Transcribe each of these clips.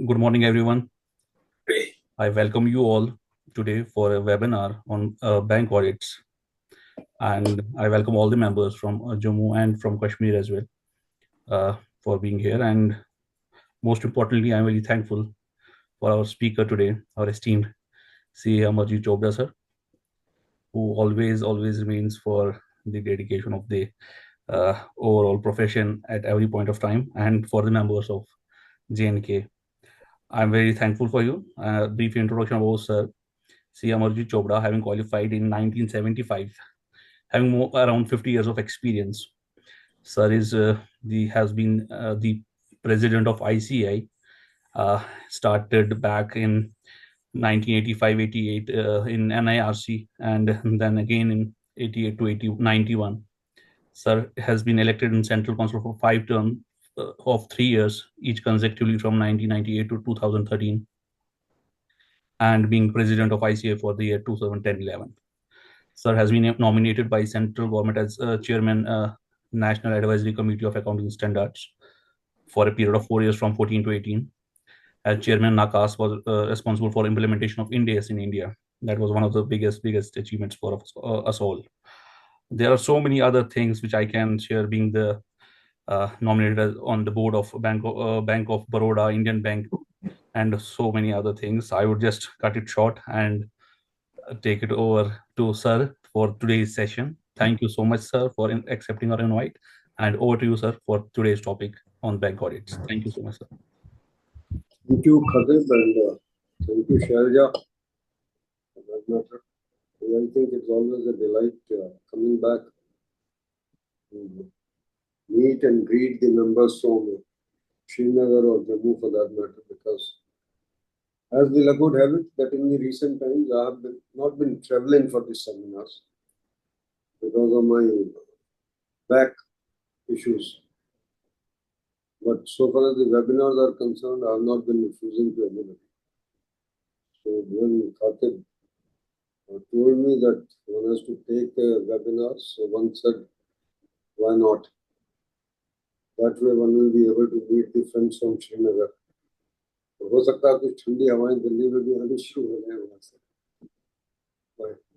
Good morning, everyone. I welcome you all today for a webinar on bank audits. And I welcome all the members from Jammu and from Kashmir as well for being here. And most importantly, I'm very thankful for our speaker today, our esteemed CA Amarjit Chopra sir, who always remains for the dedication of the overall profession at every point of time, and for the members of JNK. I'm very thankful for you. Brief introduction about sir. C. Amarjit Chopra, having qualified in 1975, having around 50 years of experience. Sir has been the president of ICI, started back in 1985-88 in NIRC, and then again in 88 to 91. Sir has been elected in Central Council for 5 terms of 3 years, each consecutively from 1998 to 2013, and being president of ICI for the year 2010-11. Sir has been nominated by central government as chairman National Advisory Committee of Accounting Standards for a period of 4 years from 14 to 18. As chairman, NACAS was responsible for implementation of Ind AS in India. That was one of the biggest achievements for us all. There are so many other things which I can share, being the nominated as on the board of Bank of Baroda, Indian Bank, and so many other things. I would just cut it short and take it over to Sir for today's session. Thank you so much, sir, for accepting our invite. And over to you, sir, for today's topic on bank audits. Thank you so much, sir. Thank you, Khatib, and thank you, Shailja, for that matter. I think it's always a delight coming back and meet and greet the members from Srinagar or Jammu for that matter, because as the good habit that in the recent times I have not been traveling for these seminars because of my back issues. But so far as the webinars are concerned, I have not been refusing to anybody. So when Khatib told me that one has to take a webinar, so one said, why not? That way one will be able to meet the friends from Srinagar. हो सकता है कुछ ठंडी हवाएं दिल्ली में भी आनी शुरू हो जाए वहां से.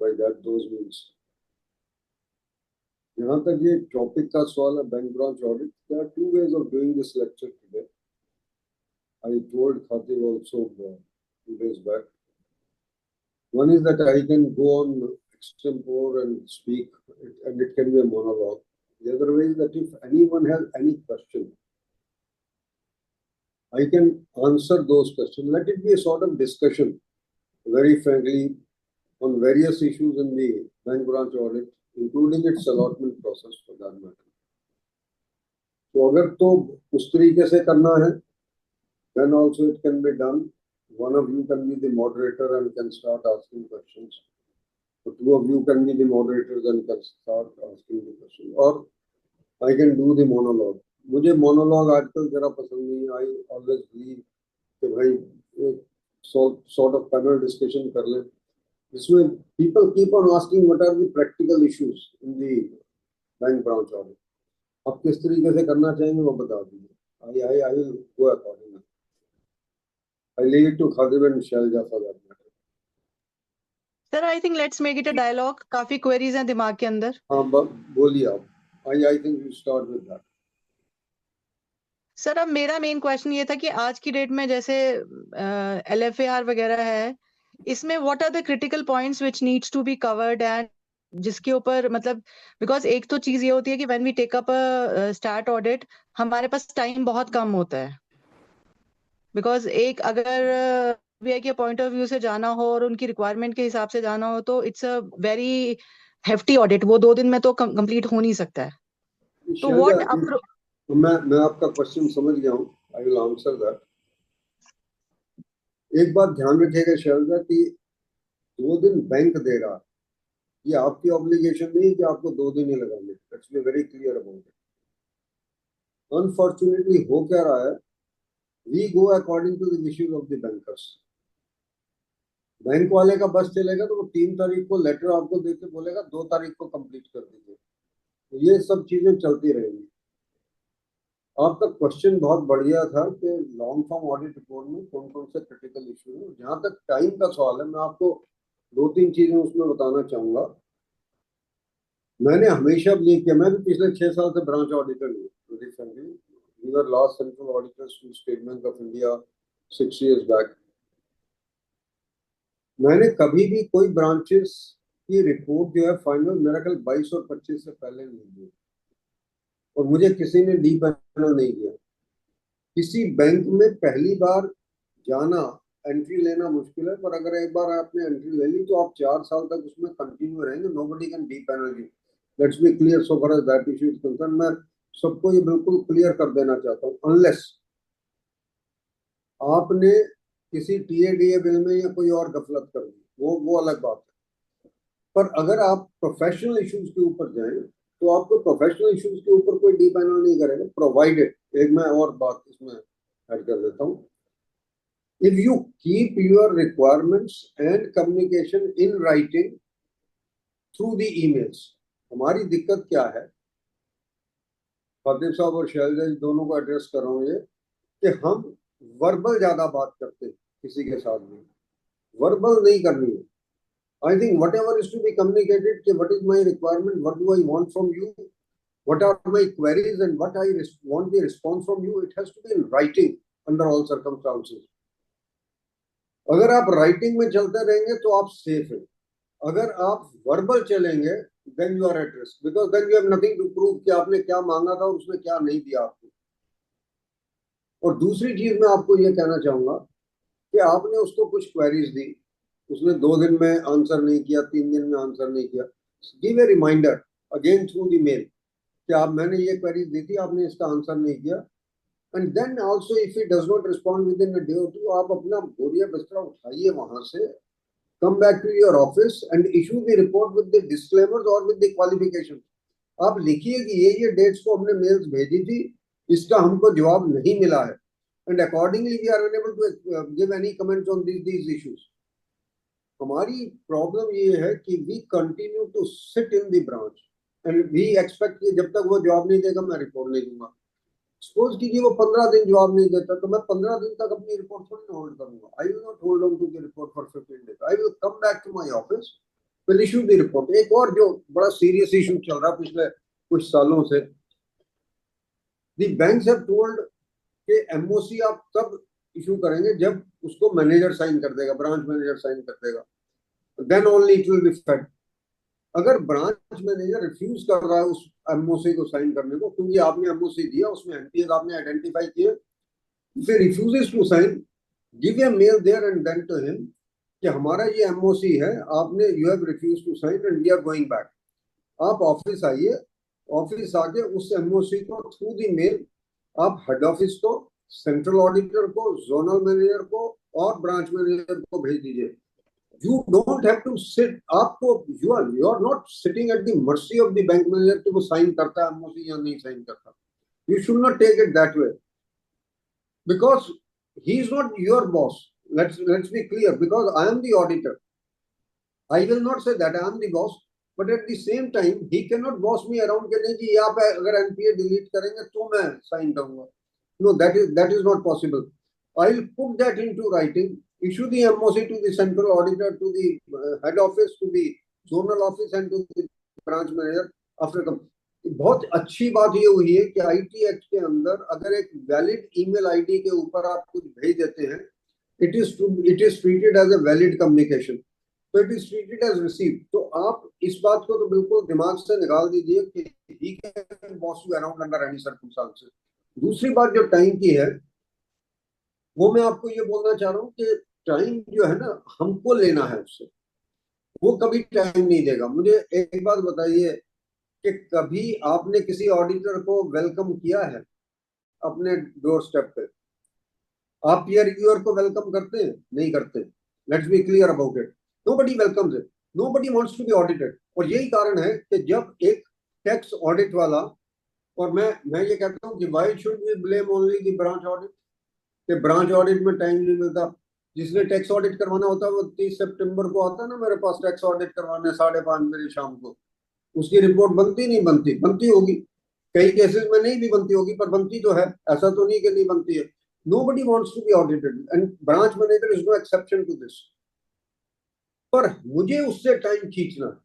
By that those means. यहाँ तक ये टॉपिक का सवाल है bank branch audit. There are two ways of doing this lecture today. I told Khatib also 2 days back. One is that I can go on extempore and speak, and it can be a monologue. The other way is that if anyone has any question, I can answer those questions. Let it be a sort of discussion, very frankly, on various issues in the bank branch audit, including its allotment process for that matter. So अगर तो उस तरीके से करना है, then also it can be done. One of you can be the moderator and can start asking questions. The 2 of you can be the moderators and can start asking the questions. Or I can do the monologue. मुझे monologue आजकल जरा पसंद नहीं. I always believe कि भाई एक sort of panel discussion कर ले. इसमें people keep on asking what are the practical issues in the bank branch audit. आप किस तरीके से करना चाहेंगे वो बता दीजिए. I will go accordingly. I leave it to Khatib and Shailja for that matter. Sir, I think let's make it a dialogue. काफी queries हैं दिमाग के अंदर. हाँ, बोलिए आप. I think you start with that. Sir, अब मेरा मेन क्वेश्चन ये था कि आज की डेट में जैसे LFAR वगैरह है, इसमें what are the critical points which needs to be covered, and जिसके ऊपर मतलब बिकॉज एक तो चीज ये होती है कि when we take up a start audit हमारे पास टाइम बहुत कम होता है. बिकॉज एक अगर VI के पॉइंट ऑफ व्यू से जाना हो और उनकी रिक्वायरमेंट के हिसाब से जाना हो तो it's a very hefty audit. वो 2 दिन में तो कंप्लीट हो नहीं सकता है. तो व्हाट मैं आपका क्वेश्चन समझ गया हूँ. I will answer that. एक बात ध्यान रखिएगा शैलजा कि 2 दिन बैंक देगा, ये आपकी ऑब्लिगेशन नहीं कि आपको 2 दिन ही लगाने. Let's be very clear about it. Unfortunately हो क्या रहा है, we go according to the wishes of the bankers. Bank वाले का बस चलेगा तो वो 3 तारीख को लेटर आपको देके बोलेगा 2 तारीख को कंप्लीट कर दीजिए. तो ये सब चीजें चलती रहेंगी. आपका क्वेश्चन बहुत बढ़िया था कि लॉन्ग फॉर्म ऑडिट रिपोर्ट में कौन कौन से क्रिटिकल इशू है। जहां तक टाइम का सवाल है, मैं आपको दो तीन चीजें उसमें बताना चाहूंगा। मैंने हमेशा बिलीव किया, मैं भी पिछले 6 साल से ब्रांच ऑडिटर हूँ recently. We were last central auditors to state bank of India 6 years बैक। मैंने कभी भी कोई ब्रांचेस की रिपोर्ट जो है फाइनल, मेरा ख्याल 22 और 25 से पहले नहीं दी, और मुझे किसी ने डी पैनल नहीं दिया। किसी बैंक में पहली बार जाना, एंट्री लेना मुश्किल है, पर अगर एक बार आपने एंट्री ले ली तो आप 4 साल तक उसमें कंटिन्यू रहेंगे। Nobody can depanel you. Let's be clear so far as that issue is concern. मैं सबको ये बिल्कुल क्लियर कर देना चाहता हूँ, अनलेस आपने किसी टीएडीए बिल में या कोई और गफलत कर दी, वो अलग बात है। पर अगर आप प्रोफेशनल इश्यूज के ऊपर जाएं तो आपको प्रोफेशनल इश्यूज के ऊपर कोई डी पैनल नहीं करेगा, प्रोवाइडेड, एक मैं और बात इसमें ऐड कर देता हूँ, if you keep your requirements and communication in writing through the emails। हमारी दिक्कत क्या है, फतेह साहब और शैलजा जी दोनों को एड्रेस कर रहा हूँ ये, कि हम वर्बल ज्यादा बात करते हैं किसी के साथ भी, वर्बल नहीं करनी है। I think whatever is to be communicated कि what is my requirement, what do I want from you, what are my queries and what I want the response from you, it has to be in writing under all circumstances. अगर आप writing में चलते रहेंगे तो आप safe हैं। अगर आप वर्बल चलेंगे then you are at risk, because then you have nothing to prove कि आपने क्या मांगा था और उसने क्या नहीं दिया आपको। और दूसरी चीज मैं आपको ये कहना चाहूंगा कि आपने उसको कुछ क्वेरीज दी, उसने 2 दिन में आंसर नहीं किया, 3 दिन में आंसर नहीं किया, give a reminder again through the mail कि आप, मैंने ये क्वेरीज दी थी, आपने इसका आंसर नहीं किया। And then also if he does not respond with in a day और टू, आप अपना बोरिया बिस्तरा उठाइए वहां से, come back to your office and issue the report with the disclaimers or with the qualification। आप लिखिए कि ये डेट्स को हमने मेल्स भेजी थी, इसका हमको जवाब नहीं मिला है, and accordingly we are unable to give any comments on these issues। हमारी प्रॉब्लम ये है कि we continue to sit in the branch and we expect कि जब तक वो जवाब नहीं देगा मैं रिपोर्ट नहीं दूंगा। सपोज कीजिए वो 15 दिन जवाब नहीं देता, तो मैं 15 दिन तक अपनी रिपोर्ट थोड़ी ना होल्ड करूंगा। I will not hold on to the report for 15 days. I will come back to my office, will issue the report. एक और जो बड़ा सीरियस इशू चल रहा पिछले कुछ सालों से, द बैंक्स हैव टोल्ड कि एमओसी आप तब इशू करेंगे जब उसको मैनेजर साइन कर देगा, ब्रांच मैनेजर साइन कर देगा, then only it will be fed. अगर ब्रांच मैनेजर रिफ्यूज कर रहा है उस एमओसी को साइन करने को, क्योंकि आपने एमओसी दिया, उसमें एनपीएस आपने आइडेंटिफाई किए, if he refuses to sign, give a mail there and then to him कि हमारा ये एमओसी है, आपने, you have refused to sign and we are going back। आप ऑफिस आइए, ऑफिस आके उस एमओसी को थ्रू दी मेल आप हेड ऑफिस को, सेंट्रल ऑडिटर को, जोनल मैनेजर को और ब्रांच मैनेजर को भेज दीजिए। You don't have to sit, आपको you are not sitting at the mercy of the bank manager कि वो साइन करता है एमओसी या नहीं साइन करता। You should not take it that way because he is not your boss। Let's be clear, because I am the auditor, I will not say that I am the boss, but at the same time he cannot boss me around कि नहीं जी आप अगर NPA delete करेंगे तो मैं sign करूंगा। No, that is not possible। I will put that into writing, issue the MOC to the central auditor, to the head office, to the zonal office and to the branch manager after the। बहुत अच्छी बात ये हुई है कि IT act के अंदर अगर एक वैलिड ईमेल आईडी के ऊपर आप कुछ भेज देते हैं, it is treated as a valid communication, तो it is treated as receive. तो आप इस बात को तो बिल्कुल दिमाग से निकाल दीजिए कि he can boss you around under any circumstances. दूसरी बात जो टाइम की है, वो मैं आपको ये बोलना चाह रहा हूँ कि टाइम जो है ना, हमको लेना है उससे, वो कभी टाइम नहीं देगा। मुझे एक बात बताइए कि कभी आपने किसी ऑडिटर को वेलकम किया है अपने डोर स्टेप पे? आप पीयर रिव्यूअर को वेलकम करते हैं? नहीं करते। Let's be clear about it, nobody welcomes it, nobody wants to be audited. और यही कारण है कि जब एक टैक्स ऑडिट वाला, और मैं ये कहता हूँ कि why should we blame only the branch audit, कि ब्रांच ऑडिट में टाइम नहीं मिलता। जिसने टैक्स ऑडिट करवाना होता है वो 30 सितंबर को आता है ना मेरे पास टैक्स ऑडिट करवाने 5:30 बजे शाम को, उसकी रिपोर्ट बनती नहीं बनती, बनती होगी। कई केसेस में नहीं भी बनती होगी, पर बनती तो है, ऐसा तो नहीं कि नहीं बनती है। Nobody wants to be audited and branch manager is no exception to this. पर मुझे उससे टाइम खींचना है,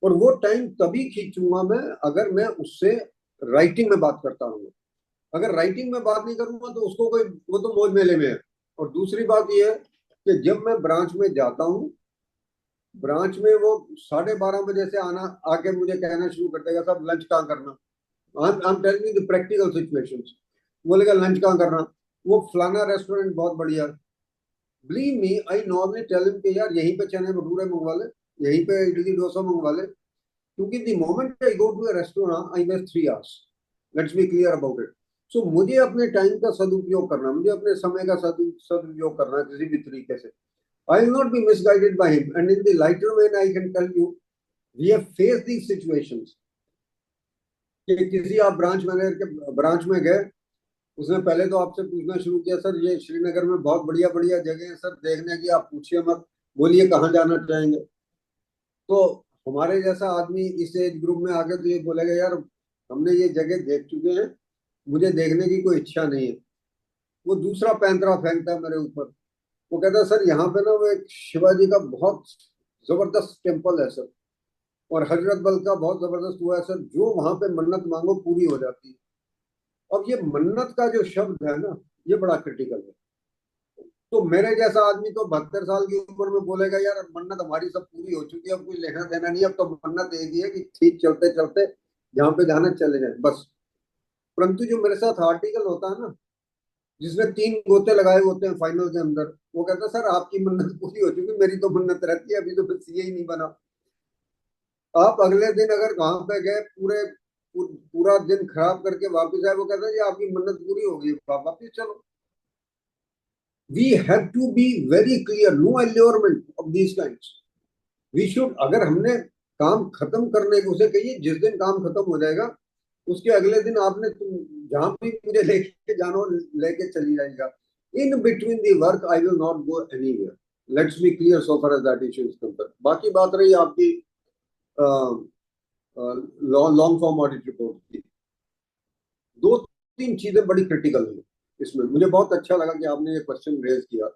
और वो टाइम तभी खींचूंगा मैं अगर मैं उससे राइटिंग में बात करता हूँ। अगर राइटिंग में बात नहीं करूंगा तो उसको कोई, वो तो मौज मेले में है। और दूसरी बात ये है कि जब मैं ब्रांच में जाता हूँ, ब्रांच में वो 12:30 बजे से आना, आके मुझे कहना शुरू कर देगा, साहब लंच कहाँ करना। I am telling you the practical situations. बोलेगा लंच कहाँ करना, वो फलाना रेस्टोरेंट बहुत बढ़िया। Believe me, I normally tell him कि यार यहीं पे चने भटूरे मंगवा ले, यहीं पे इडली डोसा मंगवा ले, क्योंकि the moment I go to a restaurant I waste 3 hours. Let's be clear about it. So मुझे अपने टाइम का सदुपयोग करना, मुझे अपने समय का सदुपयोग करना किसी भी तरीके से। I will not be misguided by him. And in the lighter vein, I can tell you, we have faced these situations. कि किसी आप ब्रांच मैनेजर के ब्रांच में गए, उसने पहले तो आपसे पूछना शुरू किया, सर ये श्रीनगर में बहुत बढ़िया बढ़िया जगह है सर देखने की, आप पूछिए मत, बोलिए कहाँ जाना चाहेंगे। तो हमारे जैसा आदमी इस एज ग्रुप में आके तो ये बोलेगा, यार हमने ये जगह देख चुके हैं, मुझे देखने की कोई इच्छा नहीं है। वो दूसरा पैंतरा फेंकता है मेरे ऊपर। वो कहता है सर यहाँ पे ना वो एक शिवाजी का बहुत जबरदस्त टेम्पल है सर, और हजरत बल का बहुत जबरदस्त हुआ है सर, जो वहां पे मन्नत मांगो पूरी हो जाती है। अब ये मन्नत का जो शब्द है ना, ये बड़ा क्रिटिकल है। तो मेरे जैसा आदमी तो 72 साल की उम्र में बोलेगा, यार मन्नत हमारी सब पूरी हो चुकी है, अब कुछ लेना देना नहीं, अब तो मन्नत एक ही है कि ठीक चलते चलते जहाँ पे जाना चले जाए बस। परंतु जो मेरे साथ आर्टिकल होता है ना, जिसने 3 गोते लगाए होते हैं फाइनल के अंदर, वो कहता है सर आपकी मन्नत पूरी हो चुकी, मेरी तो मन्नत रहती है, अभी तो बस ये ही नहीं बना। आप अगले दिन अगर वहां पे गए, पूरा दिन खराब करके वापस आए, वो कहता है जी आपकी मन्नत पूरी हो गई, वापस चलो। We have to be very clear, no allurement of these kinds. We should, अगर हमने काम खत्म करने को, उसे कहिए जिस दिन काम खत्म हो जाएगा उसके अगले दिन आपने जहां भी मुझे लेके जाना हो लेके चली जाएगा। In between the work I will not go anywhere. Let's be clear so far as that issue is concerned. बाकी बात रही आपकी लॉन्ग फॉर्म ऑडिट रिपोर्ट की, 2-3 चीजें बड़ी क्रिटिकल है इसमें। मुझे बहुत अच्छा लगा कि आपने ये क्वेश्चन रेज किया।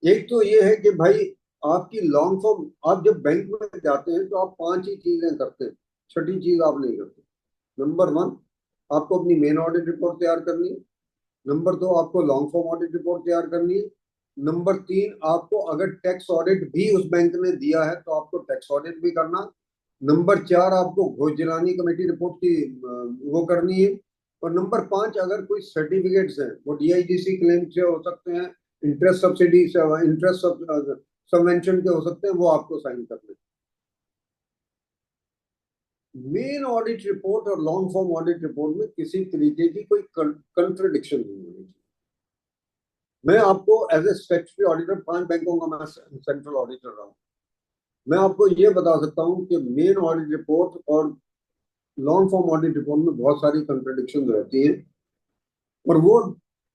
एक तो ये है कि भाई आपकी लॉन्ग फॉर्म, आप जब बैंक में जाते हैं तो आप 5 ही चीजें करते हैं, छठी चीज आप नहीं करते। नंबर 1, आपको अपनी मेन ऑडिट रिपोर्ट तैयार करनी है। नंबर 2, आपको लॉन्ग फॉर्म ऑडिट रिपोर्ट तैयार करनी है। नंबर 3, आपको अगर टैक्स ऑडिट भी उस बैंक ने दिया है तो आपको टैक्स ऑडिट भी करना। नंबर 4, आपको घोष जिलानी कमेटी रिपोर्ट की वो करनी है। और नंबर 5, अगर कोई सर्टिफिकेट्स हैं वो DIGC क्लेम से हो सकते हैं, इंटरेस्ट सब्सिडी से, इंटरेस्ट सबवेंशन के हो सकते हैं, वो आपको साइन करने। मेन ऑडिट रिपोर्ट और लॉन्ग फॉर्म ऑडिट रिपोर्ट में किसी तरीके की कोई कंट्रडिक्शन नहीं होनी चाहिए। मैं आपको एज ए स्टैट्यूटरी ऑडिटर, 5 बैंकों का मैं सेंट्रल ऑडिटर रहा हूँ, मैं आपको ये बता सकता हूँ कि मेन ऑडिट रिपोर्ट और लॉन्ग फॉर्म ऑडिट रिपोर्ट में बहुत सारी कंट्रडिक्शन रहती हैं, और वो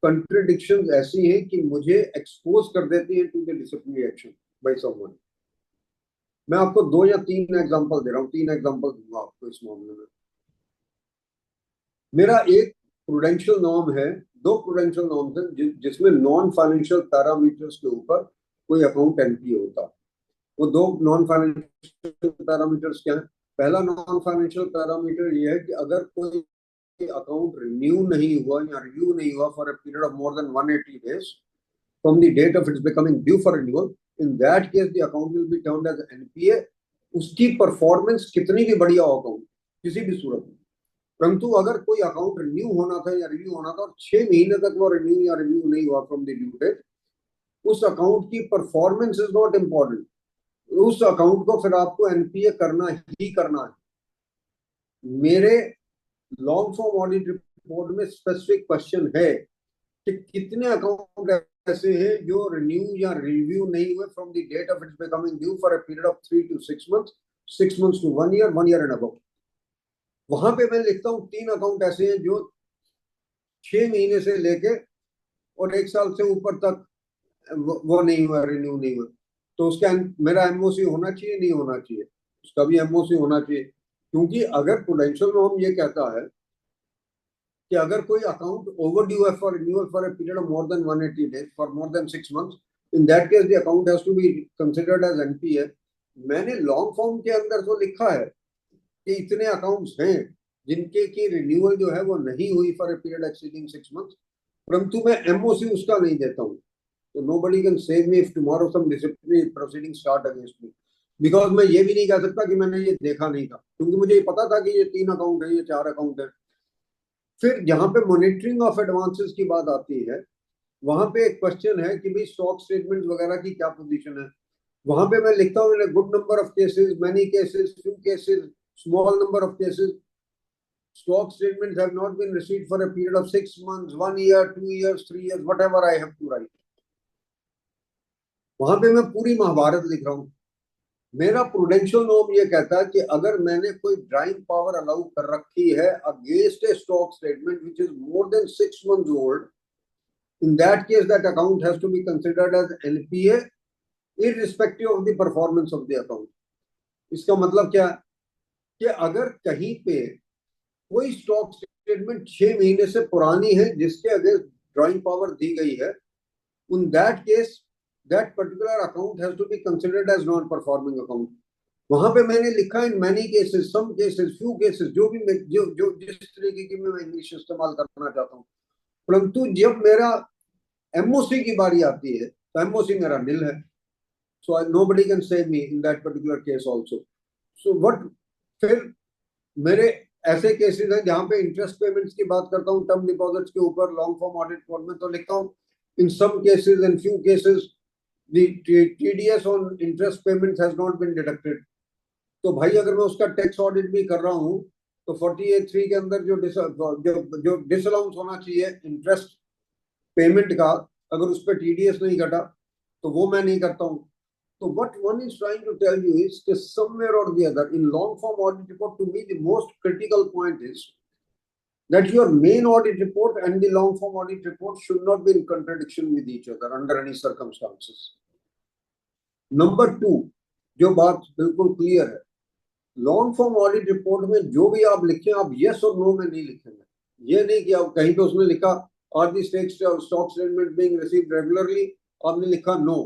कंट्रडिक्शन ऐसी हैं कि मुझे एक्सपोज कर देती है to the disciplinary action by someone. मैं आपको 2 या 3 एग्जांपल दे रहा हूँ, 3 एग्जांपल दूंगा आपको इस मामले में। मेरा एक प्रूडेंशियल नॉर्म है, 2 प्रूडेंशियल नॉर्म्स हैं जिसमें नॉन फाइनेंशियल पैरामीटर्स के ऊपर कोई अकाउंट एनपी होता। वो 2 नॉन फाइनेंशियल पैरामीटर्स क्या है? पहला नॉन फाइनेंशियल पैरामीटर ये है कि अगर कोई अकाउंट रिन्यू नहीं हुआ या रिव्यू नहीं हुआ for a period of more than 180 days from the date of its becoming due for renewal, in that case the account will be termed as NPA। उसकी परफॉर्मेंस कितनी भी बढ़िया हो अकाउंट किसी भी सूरत में, परंतु अगर कोई अकाउंट रिन्यू होना था या रिव्यू होना था और 6 महीने तक वो रिन्यू या रिव्यू नहीं हुआ फ्रॉम द ड्यू डेट, उस अकाउंट की परफॉर्मेंस इज नॉट इम्पॉर्टेंट, उस अकाउंट को फिर आपको NPA करना ही करना है। मेरे लॉन्ग फॉर्म ऑडिट रिपोर्ट में स्पेसिफिक क्वेश्चन है कि कितने अकाउंट ऐसे हैं जो रिन्यू या रिव्यू नहीं हुए from the date of its becoming due for a period of 3 to 6 months, 6 months to 1 year, 1 year and above। वहां पे मैं लिखता हूँ 3 अकाउंट ऐसे हैं जो 6 महीने से लेके और 1 साल से ऊपर तक वो नहीं हुआ, रिन्यू नहीं हुआ। तो उसका मेरा MOC होना चाहिए, नहीं होना चाहिए? उसका भी MOC होना चाहिए। क्योंकि अगर प्रूडेंशियल नॉर्म ये कहता है कि अगर कोई अकाउंट ओवर ड्यू है for renewal for a period of more than 180 days for more than 6 months, in that case the account has to be considered as NPA. मैंने लॉन्ग फॉर्म के अंदर तो लिखा है कि इतने अकाउंट्स हैं जिनके की रिन्यूअल जो है वो नहीं हुई for a period exceeding 6 months, परंतु मैं एमओसी उसका नहीं देता हूँ। तो nobody can save me if tomorrow some disciplinary proceedings start against me, because मैं ये भी नहीं कह सकता कि मैंने ये देखा नहीं था, क्योंकि मुझे ये पता था कि ये 3 अकाउंट है, ये 4 अकाउंट है। फिर जहां पे मॉनिटरिंग ऑफ एडवांसेस की बात आती है, वहां पे एक क्वेश्चन है कि भाई स्टॉक स्टेटमेंट वगैरह की क्या पोजीशन है। वहां पे मैं लिखता हूँ in good number of cases, many cases, few cases, small number of cases, stock statements have not been received for a period of 6 months, 1 year, 2 years, 3 years, whatever I have to write. वहां पे मैं पूरी महाभारत लिख रहा हूं। मेरा prudential norm ये कहता है कि अगर मैंने कोई ड्राइंग पावर अलाउ कर रखी है against A stock statement which is more than 6 months old, in that case that account has to be considered as NPA irrespective of the performance of the account. इसका मतलब क्या है कि अगर कहीं पे कोई स्टॉक स्टेटमेंट 6 महीने से पुरानी है जिसके अगेंस्ट ड्राइंग पावर दी गई है, in that case that particular account has to be considered as non performing account. वहां पे मैंने लिखा in many cases, some cases, few cases, जो भी जो जिस तरीके की मैं इंग्लिश इस्तेमाल करना चाहता हूँ, परंतु जब मेरा एमओसी की बारी आती है तो एमओसी मेरा निल है। So nobody can save me in that particular case also. So what, फिर मेरे ऐसे केसेस हैं जहां पे इंटरेस्ट पेमेंट्स की बात करता हूँ टर्म डिपॉजिट्स के ऊपर लॉन्ग फॉर्म ऑडिट फॉर्म में, तो लिखता हूँ in some cases and few cases the TDS on interest payments has not been deducted. तो भाई अगर मैं उसका टैक्स ऑडिट भी कर रहा हूँ तो 48(3) के अंदर जो डिसअलाउंस होना चाहिए इंटरेस्ट पेमेंट का, अगर उस पर TDS नहीं घटा तो वो मैं नहीं करता हूँ। तो what one is trying to tell you is that somewhere or the other in long form audit report, to me the most critical point is that your main audit report and the long form audit report should not be in contradiction with each other under any circumstances. Number 2, जो बात बिल्कुल clear है, long form audit report में जो भी आप लिखें आप यस और नो में नहीं लिखेंगे। ये नहीं कि आप कहीं पे उसने लिखा are the stock statement being received regularly, आपने लिखा no.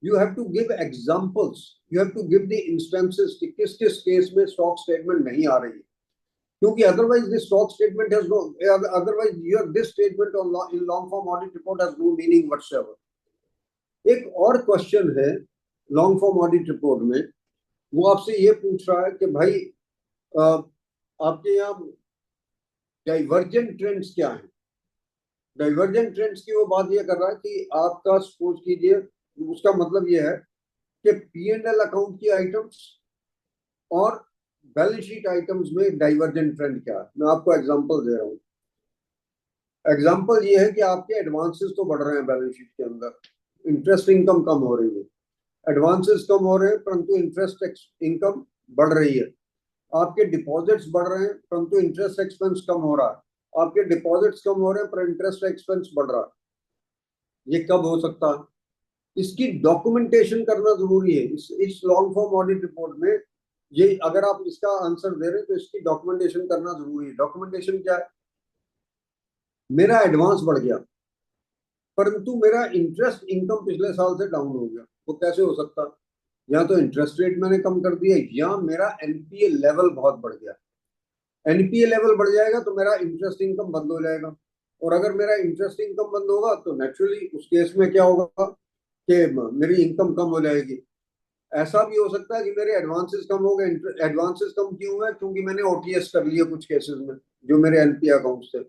You have to give examples, you have to give the instances कि किस किस केस में स्टॉक स्टेटमेंट नहीं आ रही है, क्योंकि otherwise this stock statement has no, otherwise your this statement on in long form audit report has no meaning whatsoever. एक और क्वेश्चन है लॉन्ग फॉर्म ऑडिट रिपोर्ट में, वो आपसे ये पूछ रहा है कि भाई आपके यहाँ डाइवर्जेंट ट्रेंड्स क्या हैं। डाइवर्जेंट ट्रेंड्स की वो बात ये कर रहा है कि आपका सपोज कीजिए, उसका मतलब ये है कि P&L अकाउंट की आइटम्स और बैलेंस शीट आइटम्स में डाइवर्जेंट ट्रेंड क्या है। मैं आपको एग्जांपल दे रहा हूँ। एग्जांपल ये है कि आपके एडवांसेस तो बढ़ रहे हैं बैलेंस शीट के अंदर, इंटरेस्ट इनकम कम हो रही है, एडवांसेस कम हो रहे हैं परंतु इंटरेस्ट इनकम बढ़ रही है। आपके डिपॉजिट्स बढ़ रहे हैं परंतु इंटरेस्ट एक्सपेंस कम हो रहा है, आपके डिपॉजिट्स कम हो रहे हैं पर इंटरेस्ट एक्सपेंस बढ़ रहा है। ये कब हो सकता है? इसकी डॉक्यूमेंटेशन करना जरूरी है। इस लॉन्ग फॉर्म ऑडिट रिपोर्ट में ये अगर आप इसका आंसर दे रहे हैं तो इसकी डॉक्यूमेंटेशन करना जरूरी है। डॉक्यूमेंटेशन क्या है? मेरा एडवांस बढ़ गया परंतु मेरा इंटरेस्ट इनकम पिछले साल से डाउन हो गया, वो कैसे हो सकता? या तो इंटरेस्ट रेट मैंने कम कर दिया या मेरा एनपीए लेवल बहुत बढ़ गया। एनपीए लेवल बढ़ जाएगा तो मेरा इंटरेस्ट इनकम बंद हो जाएगा, और अगर मेरा इंटरेस्ट इनकम बंद होगा तो नेचुरली उस केस में क्या होगा कि मेरी इनकम कम हो जाएगी। ऐसा भी हो सकता है कि मेरे एडवांसेस कम हो गए। एडवांसेस कम क्यों हुए? क्योंकि मैंने ओटीएस कर लिया कुछ केसेस में जो मेरे एनपीए अकाउंट थे,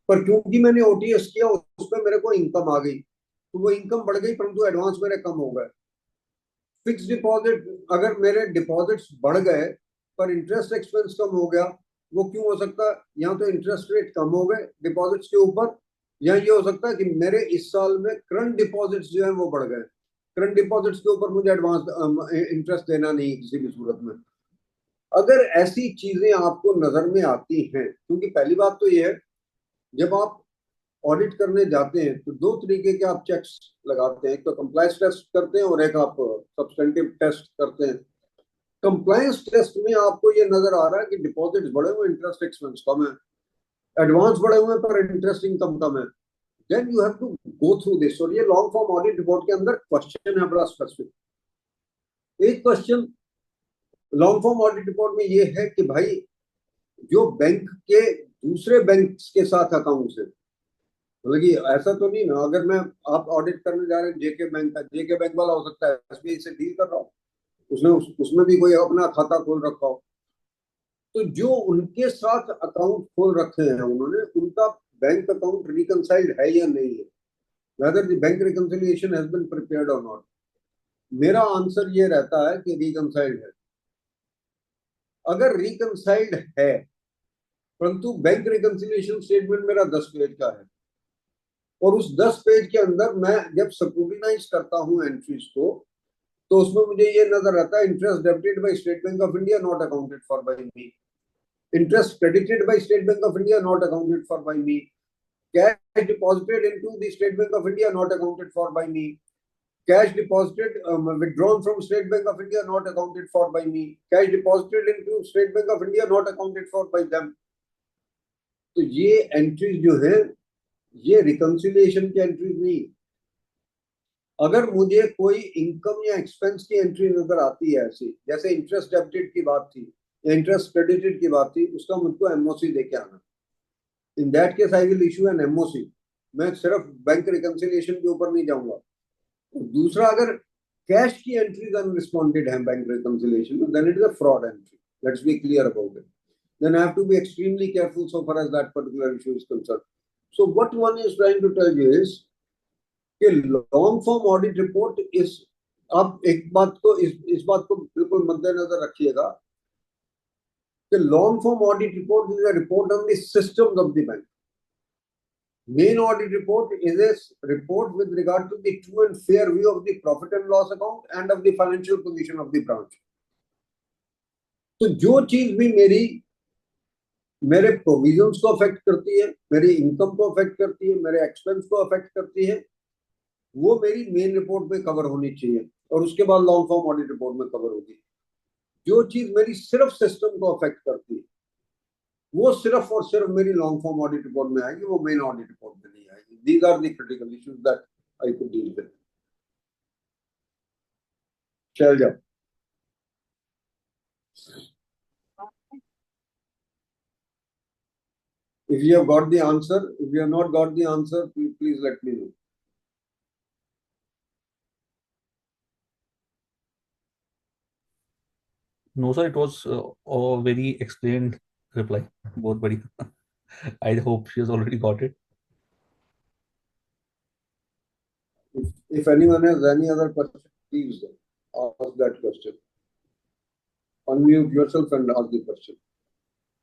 पर क्योंकि मैंने ओटीएस किया उस पर मेरे को इनकम आ गई, तो वो इनकम बढ़ गई परंतु एडवांस मेरे कम हो गए। फिक्स डिपॉजिट, अगर मेरे डिपॉजिट्स बढ़ गए पर इंटरेस्ट एक्सपेंस कम हो गया, वो क्यों हो सकता है? या तो इंटरेस्ट रेट कम हो गए डिपॉजिट्स के ऊपर, या ये हो सकता है कि मेरे इस साल में करंट डिपॉजिट्स जो है वो बढ़ गए। करंट डिपॉजिट्स के ऊपर मुझे एडवांस इंटरेस्ट देना नहीं किसी भी सूरत में। अगर ऐसी चीजें आपको नजर में आती हैं, क्योंकि पहली बात तो ये है जब आप ऑडिट करने जाते हैं तो 2 तरीके के आप चेक्स लगाते हैं, एक तो कंप्लायंस टेस्ट करते हैं और एक आप सब्सटेंटिव टेस्ट करते हैं। कंप्लायंस टेस्ट में आपको ये नजर आ रहा है कि डिपॉजिट्स बढ़े हुए, इंटरेस्ट एक्सपेंस कम है, एडवांस बढ़े हुए पर इंटरेस्ट इनकम कम है, then you have to go through this. और ये लॉन्ग फॉर्म ऑडिट रिपोर्ट के अंदर क्वेश्चन है बड़ा स्पेसिफिक। एक question long form audit report में ये है कि भाई जो बैंक के दूसरे बैंक के साथ अकाउंट्स है, मतलब कि ऐसा तो नहीं ना, अगर मैं आप ऑडिट करने जा रहे हैं जेके बैंक का, जेके बैंक वाला हो सकता है एसबीआई से डील कर रहा हो, उसमें भी कोई अपना खाता खोल रखा हो, तो जो उनके साथ अकाउंट खोल रखे हैं उन्होंने, उनका बैंक अकाउंट रिकंसाइल्ड है या नहीं है, whether the bank reconciliation has been prepared और नॉट। मेरा आंसर ये रहता है कि रिकंसाइल्ड है। अगर रिकंसाइल्ड है परंतु बैंक रिकंसिलिएशन स्टेटमेंट मेरा 10 पेज का है और उस 10 पेज के अंदर मैं जब स्क्रूटिनाइज करता हूं एंट्रीज को, तो उसमें मुझे ये नजर आता है interest debited by state bank of India not accounted for by me, interest credited by state bank of India not accounted for by me, cash deposited into the state bank of India not accounted for by me, cash deposited withdrawn from State Bank of India not accounted for by me, cash deposited into State Bank of India not accounted for by them। तो ये entries जो है ये reconciliation की entries नहीं। अगर मुझे कोई इनकम या एक्सपेंस की एंट्री नजर आती है ऐसी, जैसे इंटरेस्ट डेबिटेड की बात थी या इंटरेस्ट क्रेडिटेड की बात थी, उसका मुझको एमओसी देके आना। इन that case I will issue an MOC. मैं सिर्फ बैंक रिकंसिलिएशन के ऊपर नहीं जाऊंगा। दूसरा, अगर कैश की एंट्रीज अनरिस्पॉन्डेड है बैंक रिकंसिलिएशन में, then it is a fraud entry. Let's be clear about it. Then I have to be extremely careful so far as that particular issue is concerned. So what one is trying to tell you is कि long form audit report is, आप एक बात को इस बात को बिल्कुल मद्देनजर रखिएगा कि long form audit report is a report on the systems of the bank. Main audit report is a report with regard to the true and fair view of the profit and loss account and of the financial position of the branch. तो जो चीज भी मेरे provisions को affect करती है, मेरी income को अफेक्ट करती है, मेरे एक्सपेंस को अफेक्ट करती है, वो मेरी मेन रिपोर्ट में कवर होनी चाहिए और उसके बाद लॉन्ग फॉर्म ऑडिट रिपोर्ट में कवर होगी। जो चीज मेरी सिर्फ सिस्टम को अफेक्ट करती है वो सिर्फ और सिर्फ मेरी लॉन्ग फॉर्म ऑडिट रिपोर्ट में आएगी, वो मेन ऑडिट रिपोर्ट में नहीं आएगी। These are the critical issues that I could deal with. Shailaja, if you have got the answer, if you have not got the answer, please let me know. No, sir, it was a very explained reply. बहुत बढ़िया. I hope she has already got it. If anyone has any other question, please ask that question. Unmute yourself and ask the question.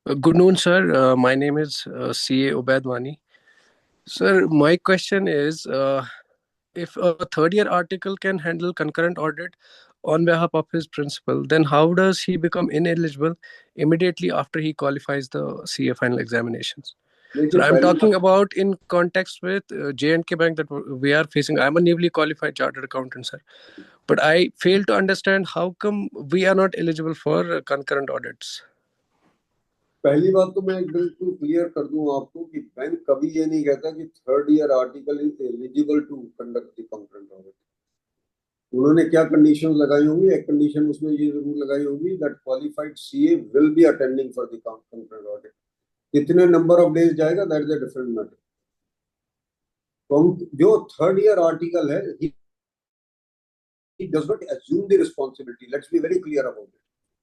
Good noon, sir. My name is CA Ubaidwani. Sir, my question is, if a third-year article can handle concurrent audit on behalf of his principal, then how does he become ineligible immediately after he qualifies the CA final examinations? So I'm talking about in context with J&K Bank that we are facing. I'm a newly qualified chartered accountant, sir. But I fail to understand how come we are not eligible for concurrent audits. पहली बात तो मैं बिल्कुल clear कर दूं आपको कि bank कभी ये नहीं कहता कि third year article is eligible to conduct the concurrent audit. उन्होंने क्या कंडीशंस लगाई होंगी? एक कंडीशन उसमें ये जरूर लगाई होगी that qualified CA will be attending for the concurrent audit. कितने नंबर ऑफ डेज जाएगा that is a different matter. तो जो थर्ड ईयर आर्टिकल है, he does not assume the responsibility. Let's be very clear about it.